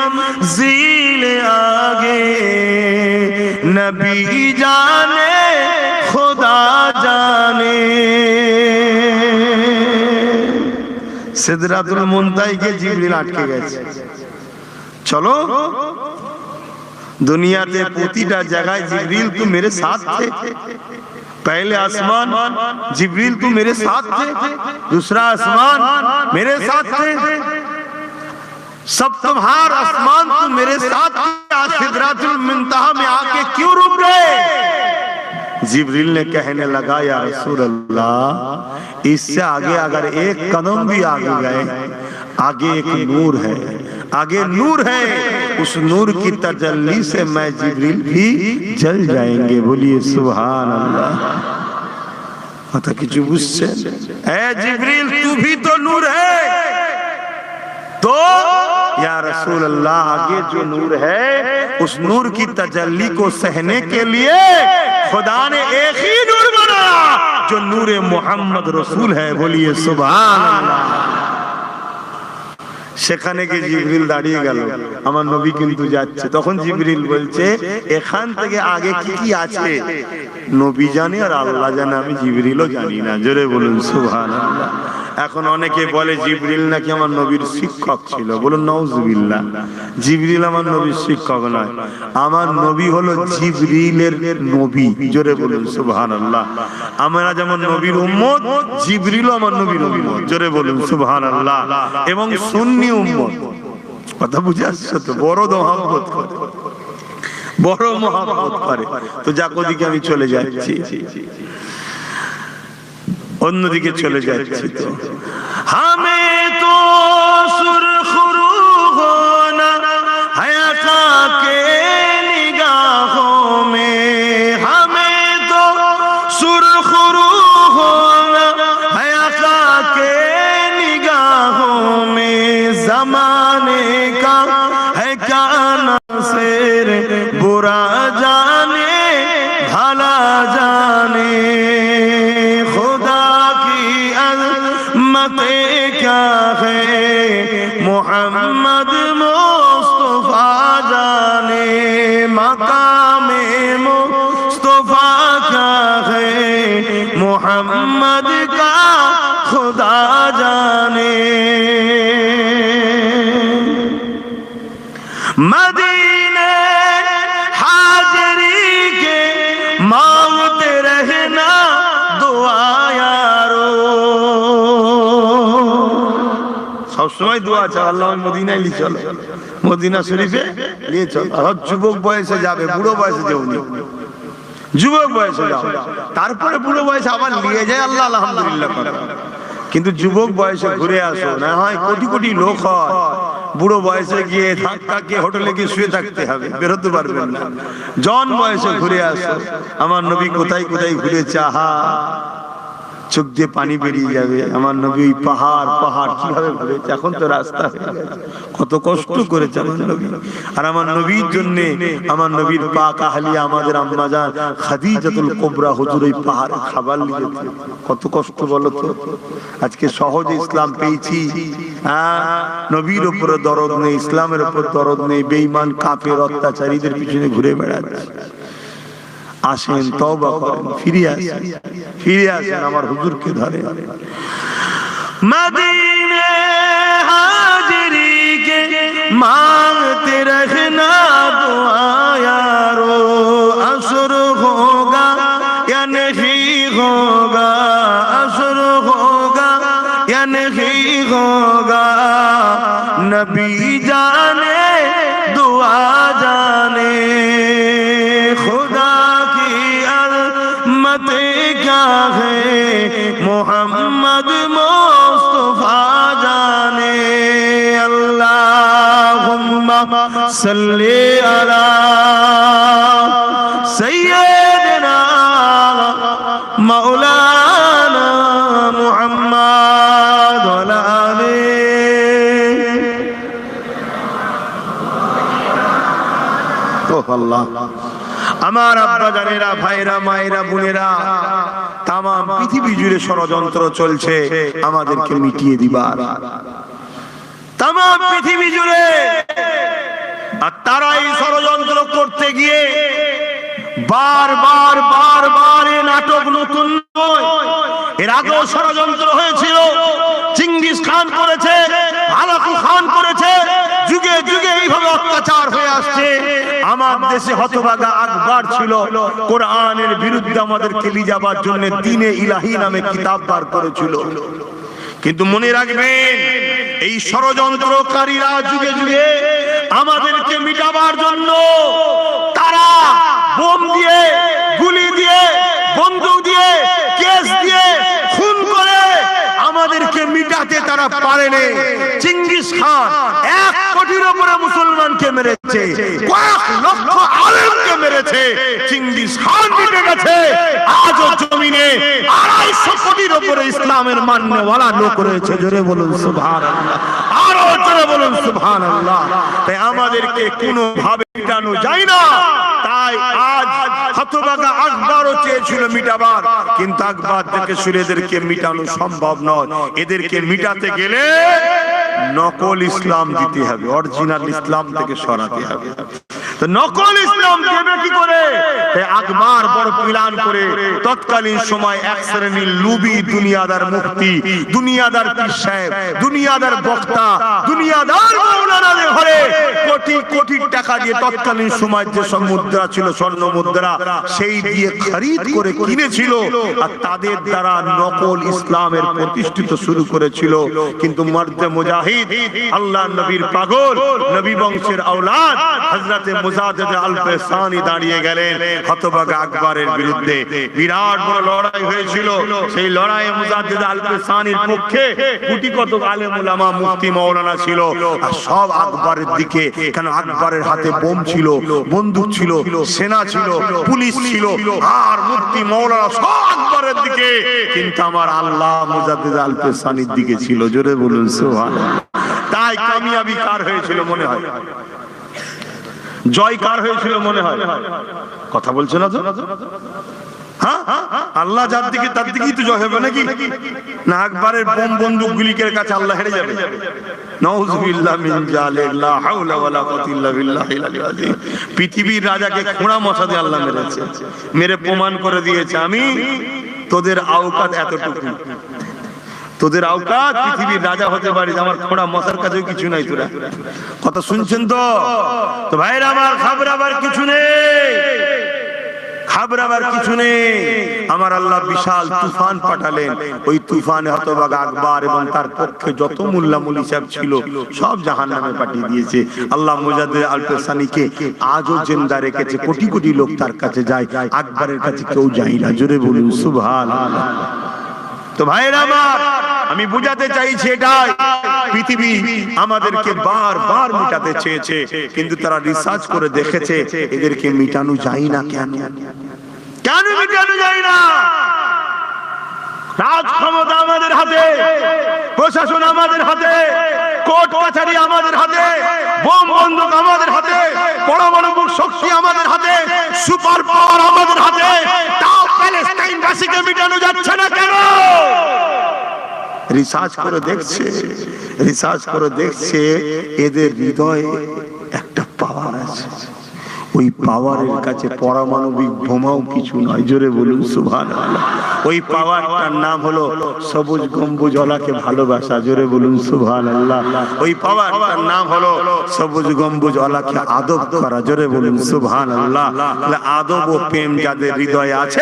मंज़िल आगे नबी जाने खुदा जाने। सिदरातुल मुंतहा के जिब्रील আটকে গেছে। चलो दुनियाते প্রতিটা জায়গায় जिब्रील तू मेरे साथ थे। पहले आसमान जिब्रील तू मेरे साथ थे, दूसरा आसमान मेरे साथ थे, सब तुम्हारा आसमान तू मेरे साथ, सिदरातुल मुंतहा में आके क्यों रुक गए? जिब्रील ने कहने लगा, या रसूल अल्लाह, इससे आगे अगर एक कदम भी आगे गए, आगे एक नूर है, आगे नूर है, उस नूर की तजल्ली से मैं जिब्रील भी जल जाएंगे। बोलिए सुभान अल्लाह। কথা কিছু বুঝছেন? जिब्रील तू भी तो नूर है, तो या रसूल अल्लाह आगे जो नूर है उस नूर की तजल्ली को सहने के लिए खुदा ने एक ही नूर बनाया जो नूर मोहम्मद रसूल है। बोलिए सुभान अल्लाह। সেখানে গিয়ে জিবরিল দাঁড়িয়ে গেল, আমার নবী কিন্তু যাচ্ছে। তখন জিবরিল বলছে এখান থেকে আগে কি কি আছে নবী জানে আর আল্লাহ জানে, আমি জিবরিলও জানি না। জোরে বলুন সুবহানাল্লাহ। এখন অনেকে বলে জিবরিল নাকি আমার নবীর শিক্ষক ছিল। বলুন নাউজুবিল্লাহ। জিবরিল আমার নবীর শিক্ষক নয়, আমার নবী হলো জিবরিলের নবী। জোরে বলুন সুবহানাল্লাহ। আমরা যেমন নবীর উম্মত, জিবরিলও আমার নবীর উম্মত। জোরে বলুন সুবহানাল্লাহ। এবং সুন্নি উম্মত। কথা বুঝে আসছে তো? বড় মহব্বত করে, বড় মহব্বত করে। তো যাক ওদিকে আমি চলে যাচ্ছি, অন্যদিকে চলে যাচ্ছি। তো হামে তো সুরখরু হোনা হায়াকা কে নিগাহোं में, हमें तो सुरखरू होना हयाका के निगाहों में, जमाने का है क्या नासिर बुरा जाने भला जाने, क्या है मोहम्मद मुस्तफा जाने, मकामे मुस्तफा क्या है मोहम्मद का खुदा जाने। मदीने हाजरी के मांगते रहना दुआ यारो, সবসময় দোয়া চাও আল্লাহ মদিনায় নিয়ে চলো, মদিনা শরীফে নিয়ে চলো। আর যুবক বয়সে যাবে, বুড়ো বয়সে যাওনি। যুবক বয়সে যাও, তারপরে বুড়ো বয়সে আবার নিয়ে যায় আল্লাহ, আলহামদুলিল্লাহ। কিন্তু যুবক বয়সে ঘুরে আসো, না হয় কোটি কোটি লোক হয়, বুড়ো বয়সে গিয়ে ধাক্কা খেয়ে হোটেলে গিয়ে শুয়ে থাকতে হবে, বেরোতে পারবেন না। জন বয়সে ঘুরে আসো। আমার নবী কোথায় কোথায় ঘুরেছে, আহা চোখ দিয়ে পানি বেরিয়ে যাবে। আমার নবী ওই পাহাড় পাহাড় কিভাবে ঘুরেছে, এখন তো রাস্তা হয়ে গেছে। কত কষ্ট করেছে আমার নবী। আর আমার নবীর জন্য আমার নবীর পাক আহলিয়া আমাদের আম্মা জান খাদিজাতুল কুবরা হুজুর ওই পাহাড়ে খাবার নিয়েছে। কত কষ্ট বলো তো। আজকে সহজে ইসলাম পেয়েছি, নবীর উপরে দরদ নেই, ইসলামের উপর দরদ নেই, বেঈমান কাফের অত্যাচারীদের পিছনে ঘুরে বেড়াচ্ছে। আসেন, তওবা করেন, ফিরে আসেন, ফিরে আসেন, আমার হুজুরকে ধরে। মদিনে হাজিরি কে मांगते रहना दुआ यारो, असर होगा या नहीं होगा, असर होगा या नहीं होगा, नबी जाने दुआ जाने, खुदा की अज़मत क्या है मोहम्मद मुस्तफा जाने। अल्लाहुम्मा सल्ली अला सय्यिदना मौलाना मुहम्मद व अला आलिहि। तो अल्लाह আমার আব্বা জানেরা, ভাইরা, মায়েরা, বোনেরা, তাম পৃথিবী জুড়ে ষড়যন্ত্র চলছে আমাদেরকে মিটিয়ে দিবার, তাম পৃথিবী জুড়ে। আর তারা এই ষড়যন্ত্র করতে গিয়ে বারবার বারবার এই নাটক নতুন নয়, এর আগেও ষড়যন্ত্র হয়েছিল। চিঙ্গিস খান করেছে, হালাকু খান করেছে, যুগে যুগে এইভাবে অত্যাচার হয়ে আসছে। আমার দেশে হতভাগা আকবর ছিল, কোরআনের বিরুদ্ধে আমাদেরকে নিয়ে যাবার জন্য দ্বীনে ইলাহি নামে কিতাব বার করেছিল। কিন্তু মনে রাখবেন, এই ষড়যন্ত্রকারীরা যুগে যুগে আমাদেরকে মিটাবার জন্য তারা বোম দিয়ে, গুলি দিয়ে, বন্দুক দিয়ে, কেস দিয়ে, খুন করে আমাদেরকে মিটাতে তারা পারেনি। চিঙ্গিস খান 1 কোটির উপরে মুসলমানকে মেরেছে, কয়েক লক্ষ আলেমকে মেরেছে। চিঙ্গিস খান মিটে গেছে, আজও জমিনে 250 ওপরে ইসলামের মাননেওয়ালা লোক রয়েছে, জোরে বলুন সুবহানাল্লাহ, আরো জোরে বলুন সুবহানাল্লাহ। তাই আমাদেরকে কোনো ভাবে মিটানো যায় না। তাই আজ হতভাগা আকবরও চেয়েছিল মিটাবার, কিন্তু আকবর থেকে শুনে এদেরকে মিটানো সম্ভব নয়। এদেরকে মিটাতে গেলে নকল ইসলাম দিতে হবে, অরিজিনাল ইসলাম থেকে সরাতে হবে। তো নকল ইসলাম দেবে কি করে? আকবর বড় প্ল্যান করে তৎকালীন সময় এক শ্রেণীর লুবি দুনিয়াদার মুফতি, দুনিয়াদার পীর সাহেব, দুনিয়াদার বক্তা, দুনিয়াদার মাওলানাদের ঘরে কোটি কোটি টাকা দিয়ে তৎকালীন সময় যে সব মুদ্রা ছিল, স্বর্ণ মুদ্রা, সেই দিয়ে খরিদ করে কিনেছিল আর তাদের দ্বারা নকল ইসলামের প্রতিষ্ঠিত শুরু করেছিল। কিন্তু মর্দে মুজাহিদ, আল্লাহর নবীর পাগল, নবী বংশের আওলাদ হযরতে মুজাদ্দিদ আল-ফিসানি দাঁড়িয়ে গেলেন হতভাগা আকবরের বিরুদ্ধে। বিরাট বড় লড়াই হয়েছিল। সেই লড়াইয়ে মুজাদ্দিদ আল-ফিসানির পক্ষে কোটি কত আলেম উলামা, মুফতি, মাওলানা ছিল, আর সব আকবরের দিকে। কারণ আকবরের হাতে বোম ছিল, বন্দুক ছিল, সেনা ছিল, পুলিশ ছিল, আর মুফতি মাওলানা সব আকবরের দিকে। কিন্তু আমার আল্লাহ মুজাদ্দিদ আল-ফিসানির দিকে ছিল, জোরে বলুন সুবহানাল্লাহ। তাই কামিয়াবি কার হয়েছিল মনে হয়? জয় কার হয়েছিল মনে হয়? কথা বলছে না তো? হ্যাঁ, আল্লাহ যার দিকে তার দিকেই তো জয় হবে নাকি? না আকবরের বোম বন্দুক গুলিকের কাছে আল্লাহ হেরে যাবে? নাউযুবিল্লাহ মিন যালিক, লা হাওলা ওয়ালা কুওয়াতা ইল্লা বিল্লাহিল আলিয়্যিল আযীম। পৃথিবীর রাজাকে খোঁড়া মশা দিয়ে আল্লাহ মেরেছে, মেরে প্রমাণ করে দিয়েছে আমি তোদের আওকাত এতটুকু, তোদের আওকাত পৃথিবীর রাজা হতে পারিস, আমার খোঁড়া মশার কাছেও কিছু নাই। তোরা কথা শুনছেন তো? তো ভাইরা আমার, ঘাবড়াবার কিছু নেই, ঘাবড়াবার কিছু নেই। আমার আল্লাহ বিশাল তুফান পাঠালেন। ওই তুফানে হতভাগা আকবর এবং তার পক্ষে যত মোল্লা মুলি সাহেব ছিল সব জাহান্নামে পাঠিয়ে দিয়েছে। আল্লাহ মুজাদ্দিদ আল-ফিসানিকে আজও জিন্দা রেখেছে। কোটি কোটি লোক তার কাছে যায়, আকবরের কাছে কেউ যায় না। জোরে বলুন সুবহানাল্লাহ। তো ভাইরা আমার, আমি বুঝাতে চাইছি এটাই, পৃথিবী আমাদেরকে বারবার মিটাতে চেয়েছে, কিন্তু তারা রিসার্চ করে দেখেছে এদেরকে মিটানো যায় না। কেন কেন মিটানো যায় না? রাজ ক্ষমতা আমাদের হাতে, প্রশাসন আমাদের হাতে, কোর্ট কাছারি আমাদের হাতে, বোম বন্দুক আমাদের হাতে, পরমাণু শক্তি আমাদের হাতে, সুপার পাওয়ার আমাদের হাতে, তাও প্যালেস্টাইনবাসীকে মিটানো যাচ্ছে না কেন? রিসার্চ করে দেখছে, রিসার্চ করে দেখছে এদের হৃদয়ে একটা পাওয়ার আছে। ওই পাওয়ারের কাছে পারমাণবিক বোমাও কিছু নয়। জোরে বলুন সুবহানাল্লাহ। ওই পাওয়ারটার নাম হলো সবুজ গম্বুজওয়ালাকে ভালোবাসা। জোরে বলুন সুবহানাল্লাহ। ওই পাওয়ারটার নাম হলো সবুজ গম্বুজওয়ালাকে আদব করা। জোরে বলুন সুবহানাল্লাহ। আদব ও প্রেম যাদের হৃদয়ে আছে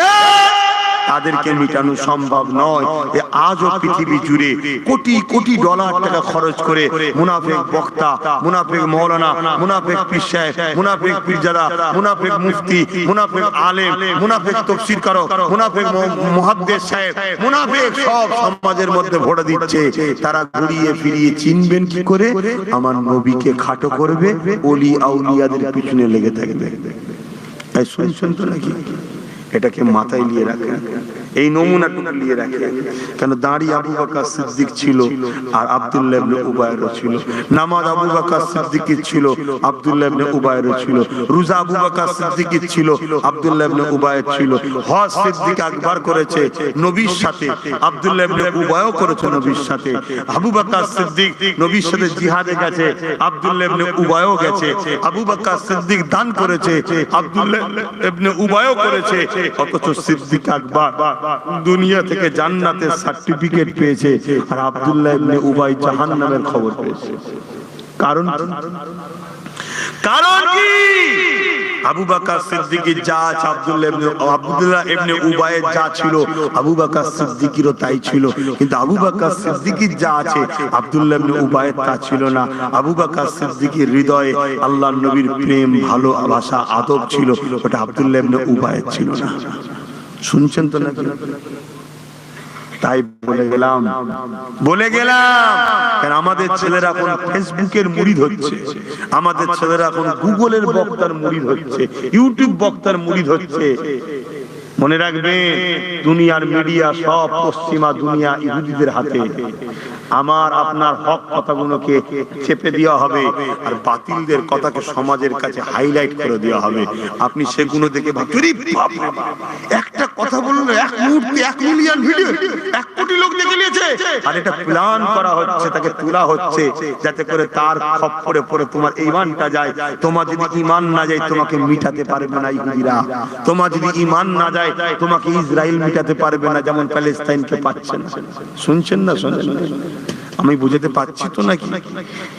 তাদেরকে মিটানো সম্ভব নয়। আজও পৃথিবী জুড়ে কোটি কোটি ডলার টাকা খরচ করে মুনাফিক বক্তা, মুনাফিক মাওলানা, মুনাফিক পীর সাহেব, মুনাফিক পীরজাদা, মুনাফিক মুফতি, মুনাফিক আলেম, মুনাফিক তাফসীরকারক, মুনাফিক মুহাদ্দিস সাহেব, মুনাফিক সব সমাজের মধ্যে ভরে দিচ্ছে। তারা ঘুরিয়ে ফিরিয়ে চিনবেন কি করে? আমার নবীকে খাটো করবে, ওলি আউলিয়াদের পিছনে লেগে থাকবে। তাই শুনছেন তো নাকি? এটাকে মাথায় নিয়ে রাখেন, এই নমুনাটুকু নিয়ে রাখেন। কেন দাঁড়ি আবু বকর সিদ্দিক ছিল আর আব্দুল্লাহ ইবনে উবায়ের ছিল, নামাজ আবু বকর সিদ্দিকের ছিল, আব্দুল্লাহ ইবনে উবায়ের ছিল, রোজা আবু বকর সিদ্দিকের ছিল, আব্দুল্লাহ ইবনে উবায়ের ছিল, হজ সিদ্দিক আকবর করেছে নবীর সাথে, আব্দুল্লাহ ইবনে উবায়ও করেছে নবীর সাথে, আবু বকর সিদ্দিক নবীর সাথে জিহাদে গেছে, আব্দুল্লাহ ইবনে উবায়ও গেছে, আবু বকর সিদ্দিক দান করেছে, আব্দুল্লাহ ইবনে উবায়ও করেছে। অথচ সিদ্দিক আকবর দুনিয়া থেকে জান্নাতের সার্টিফিকেট পেয়েছে আর আব্দুল্লাহ ইবনে উবাই জাহান্নামের খবর পেয়েছে। কারণ কারণ কি? আবু বকর সিদ্দিকের যা আছে আব্দুল্লাহ ইবনে উবাইয়ের যা ছিল আবু বকর সিদ্দিকেরও তাই ছিল, কিন্তু আবু বকর সিদ্দিকের যা আছে আব্দুল্লাহ ইবনে উবাইয়ের তা ছিল না। আবু বকর সিদ্দিকের হৃদয়ে আল্লাহর নবীর প্রেম, ভালোবাসা, আদব ছিল, ওটা আব্দুল্লাহ ইবনে উবাইয়ের ছিল না। শুনছেন তো নাকি? তাই বলে গেলাম কারণ আমাদের ছেলেরা এখন ফেসবুকের মুরিদ হচ্ছে, আমাদের ছেলেরা এখন গুগলের বক্তার মুরিদ হচ্ছে, ইউটিউব বক্তার মুরিদ হচ্ছে। মনে রাখবেন, দুনিয়ার মিডিয়া সব পশ্চিমা দুনিয়া ইহুদিদের হাতে। আমার আপনার হক কথাগুলোকে চেপে দেওয়া হবে, আর বাতিলদের কথাকে সমাজের কাছে হাইলাইট করে দেওয়া হবে। আপনি সেগুলো দেখে একটা কথা বললো, এক মুহূর্তে 1 মিলিয়ন ভিডিও, 1 কোটি লোক দেখে নিয়েছে, আর এটা প্ল্যান করা হচ্ছে, তাকে তোলা হচ্ছে যাতে করে তার খপ্পরে পড়ে তোমার ঈমানটা যায়। তোমার যদি ঈমান না যায় তোমাকে মিটাতে পারবে না ইহুদিরা। তোমার যদি ঈমান না যায় তোমাকে ইসরায়েল মিটাতে পারবে না, যেমন প্যালেস্টাইনকে পাচ্ছে না। শুনছেন না? শুনছেন? আমি বুঝাতে পারছি তো নাকি?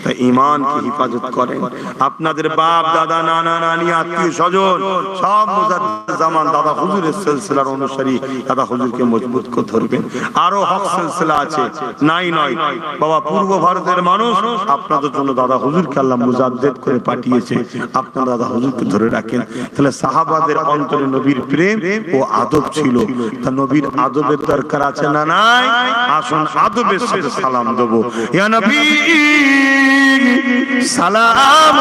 তাই ঈমানকে হেফাজত করেন। আপনাদের বাপ দাদা নানা নানি আত্মীয় স্বজন সব মুজাদ্দিদ জামান দাদা হুজুরের সিলসিলার অনুসারী, দাদা হুজুরকে মজবুত করে ধরবেন। আরো হক সিলসিলা আছে, নাই নয় বাবা, পূর্ব ভারতের মানুষ আপনাদের জন্য দাদা হুজুরকে আল্লাহ মুজাদ্দিদ করে পাঠিয়েছে, আপনারা দাদা হুজুরকে ধরে রাখেন। তাহলে সাহাবাদের অন্তরে নবীর প্রেম ও আদব ছিল, তা নবীর আদবের দরকার আছে না নাই? আসুন আদবের সাথে সালাম দেব। ইয়া নবী সালাম।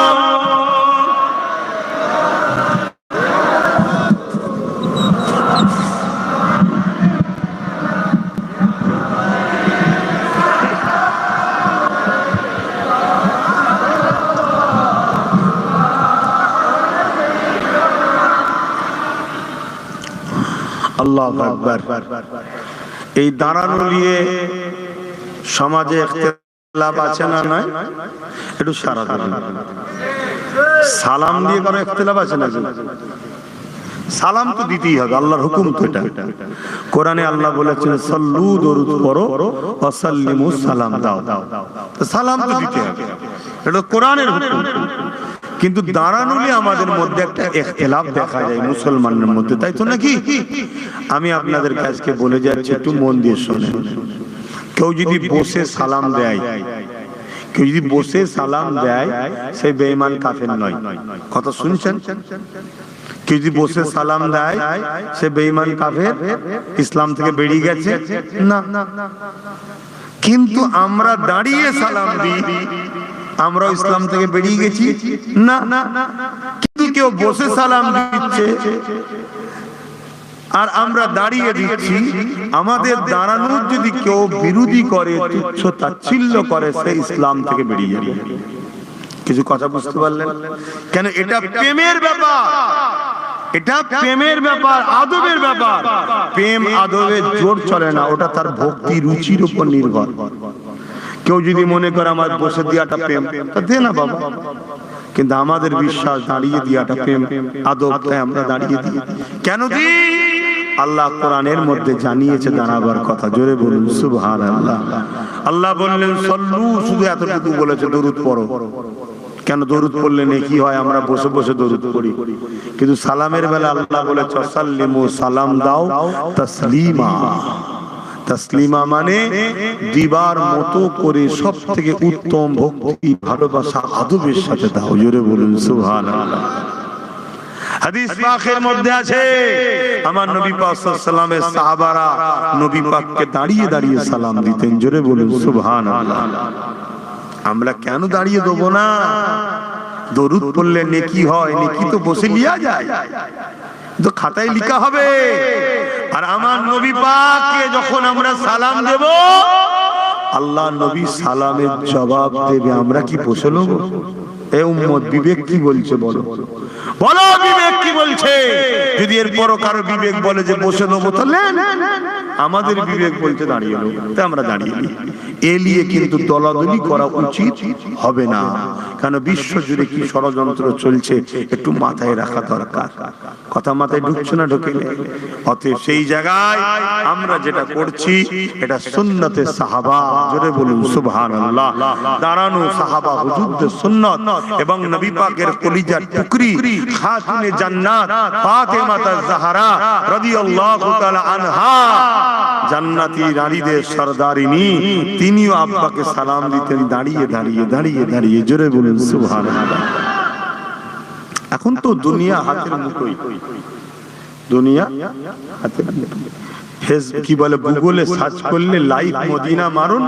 আল্লাহু আকবার। এই দাঁড়ানো নিয়ে সমাজে ইখতিলাফ আছে না নাই? একটু সারা দেন। সালাম দিয়ে কোনো ইখতিলাফ আছে না? সালাম তো দিতেই হবে, আল্লাহর হুকুম তো এটা। কোরআনে আল্লাহ বলেছেন সাল্লু, দরুদ পড়ো, ওয়া সাল্লিমু, সালাম দাও। তো সালাম তো দিতে হবে, এটা কোরআনের হুকুম। কিন্তু দাঁড়ানো নিয়ে আমাদের মধ্যে একটা ইখতিলাফ দেখা যায় মুসলমানদের মধ্যে, তাই তো নাকি? আমি আপনাদের কাছে বলে যাচ্ছি, একটু মন দিয়ে শুনুন। কেউ যদি বসে সালাম দেয়, কেউ যদি বসে সালাম দেয়, সে বেঈমান কাফের নয়। কথা শুনছেন? কেউ যদি বসে সালাম দেয় সে বেঈমান কাফের, ইসলাম থেকে বেরিয়ে গেছে না। কিন্তু আমরা দাঁড়িয়ে সালাম দিই, আমরা ইসলাম থেকে বেরিয়ে গেছি না। কিন্তু কেউ বসে সালাম দিচ্ছে আর আমরা দাঁড়িয়ে দিচ্ছি, আমাদের দাঁড়ানোর যদি কেউ বিরোধী করে, তুচ্ছ তাচ্ছিল্য করে, সে ইসলাম থেকে বেরিয়ে যাবে। কিছু কথা বুঝতে পারলেন? কেন? এটা প্রেমের ব্যাপার, এটা প্রেমের ব্যাপার, আদবের ব্যাপার। প্রেম আদবের জোর চলে না, ওটা তার ভক্তি রুচির উপর নির্ভর। কেউ যদি মনে করে আমার বসে দিয়াটা প্রেম, তা দে না বাবা, কিন্তু আমাদের বিশ্বাস দাঁড়িয়ে দিয়াটা প্রেম আদব, তাই আমরা দাঁড়িয়ে দিই। কেন দিই? আল্লাহ কোরআনের মধ্যে জানিয়েছে দাঁড়াবার কথা। জোরে বলুন সুবহানাল্লাহ। আল্লাহ বললেন সাল্লু, শুধু এতটুকু বলেছে দরুদ পড়ো। কেন? দরুদ পড়লে নেকি হয়, আমরা বসে বসে দরুদ পড়ি। কিন্তু সালামের বেলা আল্লাহ বলেছে সাল্লিমু, সালাম দাও, তাসলিমা। তাসলিমা মানে দিবার মতো করে, সব থেকে উত্তম ভক্তি ভালোবাসা আদবের সাথে দাও। জোরে বলুন সুবহানাল্লাহ। হাদিস পাকের মধ্যে আছে আমার নবী পাক সাল্লাল্লাহু আলাইহি ওয়াসাল্লামের সাহাবারা নবী পাককে দাঁড়িয়ে দাঁড়িয়ে সালাম দিতেন। জোরে বলুন সুবহানাল্লাহ। আমরা কেন দাঁড়িয়ে দেব না? দরুদ পড়লে নেকি হয়, নেকি তো বসে লিয়া যায়, তো খাতায় লেখা হবে। আর আমার নবী পাককে যখন আমরা সালাম দেব, আল্লাহ নবী সালামের জবাব দেবে, আমরা কি বসে নেব? এ উম্মত, বিবেক কি বলছে বলো? বলো বিবেক কি বলছে? যদি এরপর কারো বিবেক বলে যে বসে নেবো, তাহলে আমাদের বিবেক বলছে দাঁড়িয়ে নেবো, তাই আমরা দাঁড়িয়ে নিই। এলিয়ে কিন্তু দলাদলি করা উচিত হবে না, কারণ বিশ্ব জুড়ে কি ষড়যন্ত্র চলছে একটু মাথায় রাখা দরকার। কথা মাথায় ঢুকছে না? ঢুকে। অতএব সেই জায়গায় আমরা যেটা করছি এটা সুন্নতে সাহাবা। জোরে বলুন সুবহানাল্লাহ। দাঁড়ানো সাহাবা হুজুরদের সুন্নাত এবং নবী পাকের কলিজার টুকরি খাতুনে জান্নাত ফাতেমা জাহরা রাদিয়াল্লাহু তাআলা আনহা, জান্নাতি নারীদের সরদারিনী, তিনিও আব্বাকে সালাম দিতেন দাঁড়িয়ে দাঁড়িয়ে দাঁড়িয়ে দাঁড়িয়ে। জোরে বলুন সুবহানাল্লাহ। এখন তো দুনিয়া হাতের মুঠোয়, দুনিয়া হাতের মুঠোয়। কি বলে, গুগলে সার্চ করলে লাইভ মদিনা মারুন,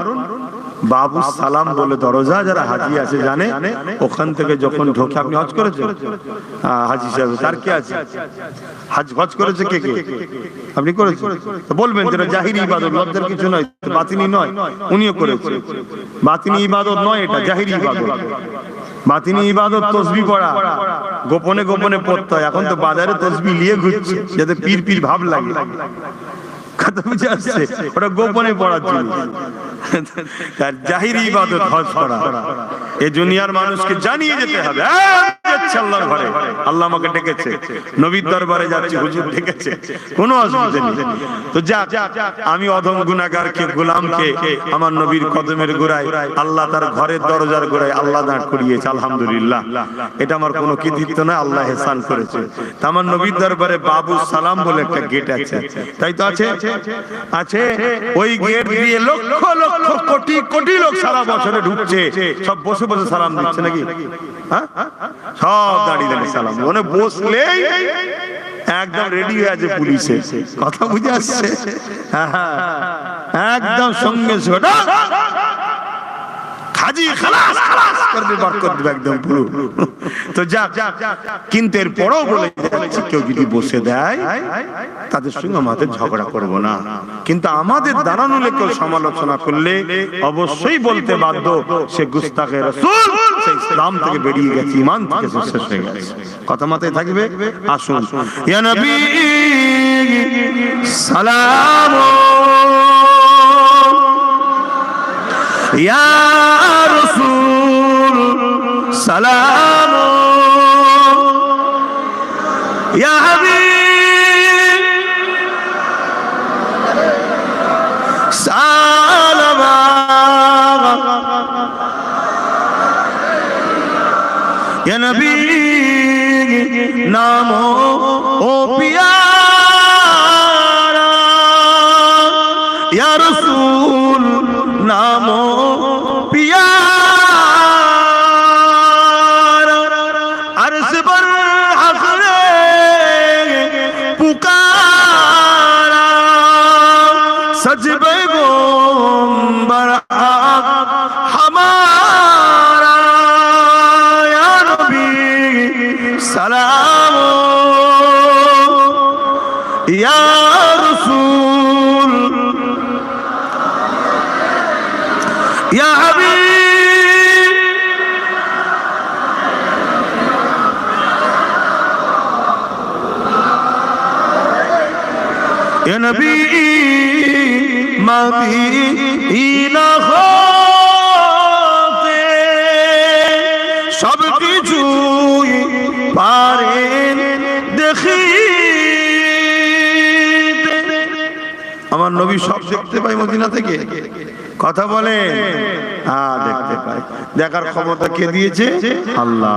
বাবু সালাম বলে দরজা, যারা হাজি আছে জানে, ওখান থেকে যখন ঢোকে, আপনি হজ করেছেন হাজি সাহেব, তার কি আছে? হজ করেছে কে কে? আপনি করেছেন তো বলবেন যেটা জাহিরি ইবাদত, লজ্জার কিছু নয়, বাতিনি নয়। উনিও করেছে, বাতিনি ইবাদত নয়, এটা জাহিরি ইবাদত। বাতিনি ইবাদত তসবিহ পড়া, গোপনে গোপনে পড়তে হয়। এখন তো বাজারে তসবিহ নিয়ে ঘুরছে যাতে পীর পীর ভাব লাগে, কথা বুঝে আসছে? ওটা গোপনে পড়ার জন্য। তার জাহিরি ইবাদত হজ করা, এই দুনিয়ার মানুষকে জানিয়ে যেতে হবে, আল্লাহর ঘরে আল্লাহ আমাকে ডেকেছে, নবীর দরবারে যাচ্ছি, হুজুর ডেকেছে, কোনো অসুবিধা নেই। তো যাক, আমি অধম গুনাহগারকে, গোলামকে আমার নবীর কদমের গোড়ায়, আল্লাহ তার ঘরের দরজার গোড়ায় আল্লাহ দাঁড় করিয়েছে, আলহামদুলিল্লাহ। এটা আমার কোনো কৃতিত্ব নয়, আল্লাহ এহসান করেছে। তা আমার নবীর দরবারে বাবু সালাম বলে একটা গেট আছে, তাই তো আছে? আছে। ওই গেট দিয়ে লক্ষ লক্ষ কোটি কোটি লোক সারা বছরে ঢুকছে, সব বসে বসে সালাম দিচ্ছে নাকি? হ্যাঁ, সব দাঁড়িয়ে দাঁড়িয়ে সালাম, মানে বসলেই একদম রেডি হয়ে আছে পুলিশে, কথা বুঝে আসছে? একদম সঙ্গে সঙ্গে হাজি খালাস খালাস করবে, বরকত দিবে একদম পুরো। তো যাক, কিন্তু এর পরেও বলে যাচ্ছে, কেউ যদি বসে দেয় তাদের সঙ্গে আমাদের ঝগড়া করব না, কিন্তু আমাদের দাঁড়ানো কেউ সমালোচনা করলে অবশ্যই বলতে বাধ্য সে গুস্তাখে রাসূল, সে ইসলাম থেকে বেরিয়ে গেছে, ঈমান থেকে শেষ হয়ে গেছে। কথা মাথায় থাকবে। আসুন, ইয়া নবী সালাম, ইয়া রাসূল সালাম, ইয়া হাবিব সালাম, ইয়া নবী নাম ও পিয়ারা, ইয়া রাসূল নাম পিয়ারা, আরশ पर हसरे पुकारा, सजबे गोंबर हमारा, या नबी सलाम, या रसूल, या हबीब, या नबी मदीना होते सब কিছুই পারেন দেখিতে। আমার নবী সব দেখতে পায় মদিনা থেকে, কথা বলে? হ্যাঁ, দেখতে পায়। দেখার ক্ষমতা কে দিয়েছে? আল্লাহ।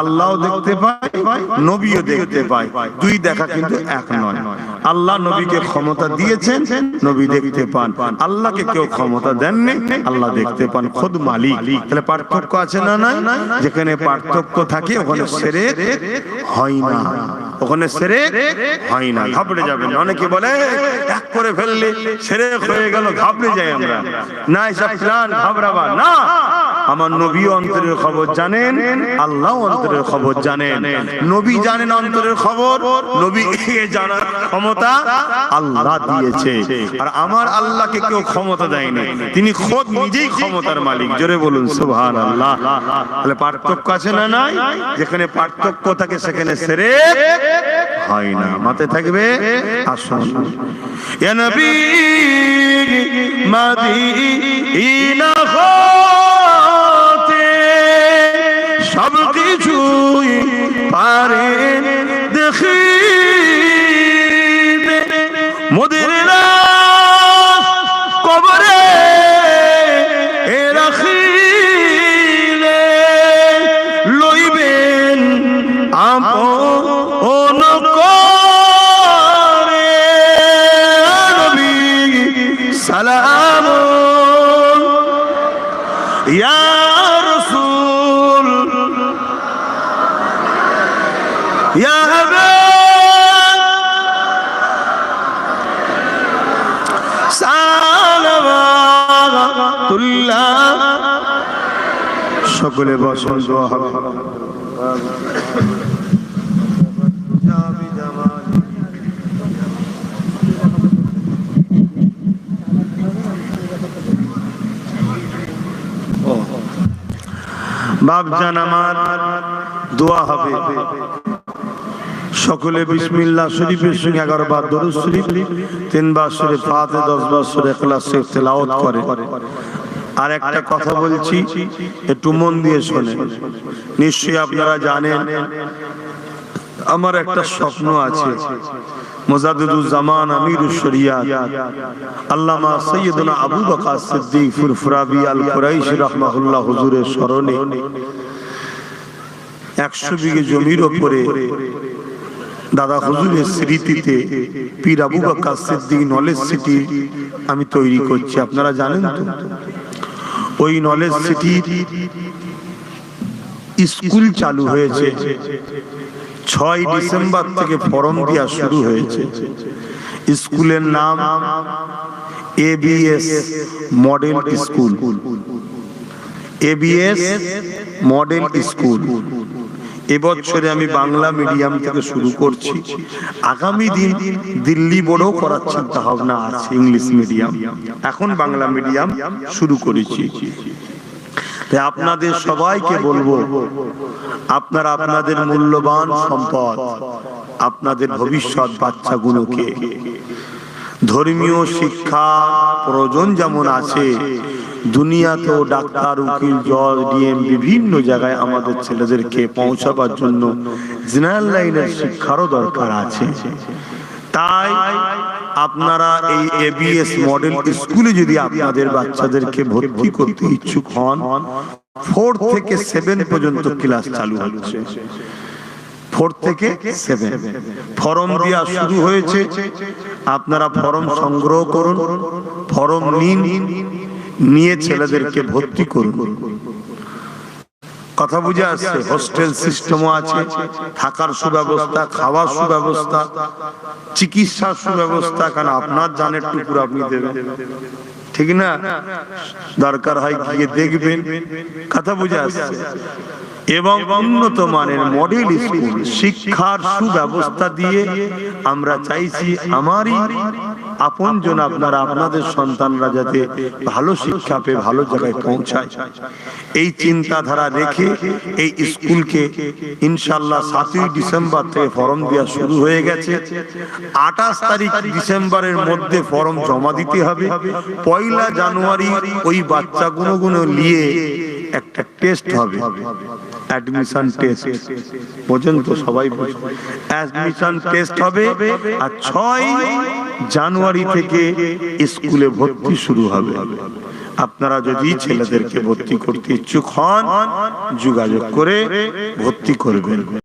আল্লাহও দেখতে পায়, নবীও দেখতে পায়, দুই দেখা কিন্তু এক নয়। আল্লাহ নবীকে ক্ষমতা দিয়েছেন, নবী দেখতে পান। আল্লাহকে কেউ ক্ষমতা দেননি, আল্লাহ দেখতে পান, খোদ মালিক। তাহলে পার্থক্য আছে না? নাই। যেখানে পার্থক্য থাকে ওখানে শিরক হয় না, ওখানে শিরক হয় না। ঘাবড়ে যাবেন, অনেকে বলে এক করে ফেললে শিরক হয়ে গেল, ঘাবড়ে যাই আমরা। না, এসব প্ল্যান ঘাবড়াবা না। আমার নবী অন্তরের খবর জানেন, আল্লাহ অন্তরের খবর জানেন। নবী জানেন অন্তরের খবর, নবী জানার ক্ষমতা আল্লাহ দিয়েছে। আর আমার আল্লাহকে কেউ ক্ষমতা দেয়নি, তিনি খোদ নিজেই ক্ষমতার মালিক। জোরে বলুন সুবহানাল্লাহ। তাহলে পার্থক্য আছে না? নাই। যেখানে পার্থক্য থাকে সেখানে শিরক হয় না, মাথায় থাকবে। আসুন, ইয়া নবী মদিনা হতে সব কিছুই পারেন দেখিতে, মোদের লাশ কবরে রাখিলে লইবেন আপন করে, নবী সালাম, ইয়া রাসূল, ইয়া হাবিব সালাম। রহমাতুল্লাহ। সকলে বসুন, দোয়া হবে। বাপজান আমার, দোয়া হবে। সকলে বিসমিল্লাহ শরীফের সঙ্গে 11 বার দরুদ শরীফ, 3 বার সূরা ফাতিহা, 10 বার সূরা ইখলাস শরীফ তেলাওয়াত করে। আর একটা কথা বলছি, একটু মন দিয়ে শোনেন। নিশ্চয়ই আপনারা জানেন আমার একটা স্বপ্ন আছে, মুজাদ্দিদুজ জামান আমিরুশ শরিয়াত আল্লামা সাইয়্যিদুনা আবু বকর সিদ্দিক ফুরফুরাবি আল কুরাইশি রাহমাহুল্লাহ হুজুরের স্মরণে 100 বিঘে জমির উপরে দাদা হুজুরের স্মৃতিতে পীর আবু বকর সিদ্দিক নলেজ সিটি আমি তৈরি করছি। আপনারা জানেন তো, ওই নলেজ সিটির স্কুল চালু হয়েছে। 6 ডিসেম্বর থেকে ফর্ম দেওয়া শুরু হয়েছে। স্কুলের নাম ABS model school. ABS model school. এবছরে আমি বাংলা মিডিয়াম থেকে শুরু করছি। আগামী দিন দিল্লি বোর্ডও করার চিন্তা ভাবনা আছে, ইংলিশ মিডিয়াম। এখন বাংলা মিডিয়াম শুরু করেছি। আপনাদের সবাইকে বলবো, আপনারা আপনাদের মূল্যবান সম্পদ, আপনাদের ভবিষ্যৎ বাচ্চাগুলোকে ধর্মীয় শিক্ষা প্রয়োজন যেমন আছে, দুনিয়াতেও ডাক্তার, উকিল, জজ, ডিএম বিভিন্ন জায়গায় আমাদের ছেলেদেরকে পৌঁছাবার জন্য জেনারেল লাইনের শিক্ষারও দরকার আছে। তাই আপনারা এই এবিএস মডেল স্কুলে যদি আপনাদের বাচ্চাদেরকে ভর্তি করতে ইচ্ছুক হন, 4 থেকে 7 পর্যন্ত ক্লাস চালু হচ্ছে। 4 থেকে 7 ফর্ম দেওয়া শুরু হয়েছে। আপনারা ফর্ম সংগ্রহ করুন, ফর্ম নিয়ে ছেলেদেরকে ভর্তি করুন। কথা বুঝে আসছে? হোস্টেল সিস্টেমও আছে, থাকার সুব্যবস্থা, খাওয়ার সুব্যবস্থা, চিকিৎসার সুব্যবস্থা। কারণ আপনার জানের টুকুর আপনি দেবেন, ঠিক না? দরকার হয় গিয়ে দেখবেন। কথা বুঝে আসছে? এবং উন্নত মানের মডেল স্কুল, শিক্ষার সুব্যবস্থা দিয়ে আমরা চাইছি আমারই আপনজন আপনারা, আপনাদের সন্তানরা যাতে ভালো শিক্ষা পেয়ে ভালো জায়গায় পৌঁছায়, এই চিন্তাধারা রেখে এই স্কুলকে ইনশাআল্লাহ 7ই ডিসেম্বর থেকে ফর্ম দেওয়া শুরু হয়ে গেছে। 28 তারিখ ডিসেম্বরের মধ্যে ফর্ম জমা দিতে হবে। 1 জানুয়ারি ওই বাচ্চাগুলো নিয়ে একটা টেস্ট হবে, অ্যাডমিশন টেস্ট। পর্যন্ত সবাই অ্যাডমিশন টেস্ট হবে। আর 6 জানুয়ারি থেকে স্কুলে ভর্তি শুরু হবে। আপনারা যদি ছেলেদেরকে ভর্তি করতে ইচ্ছুক হন, যোগাযোগ করে ভর্তি করবেন।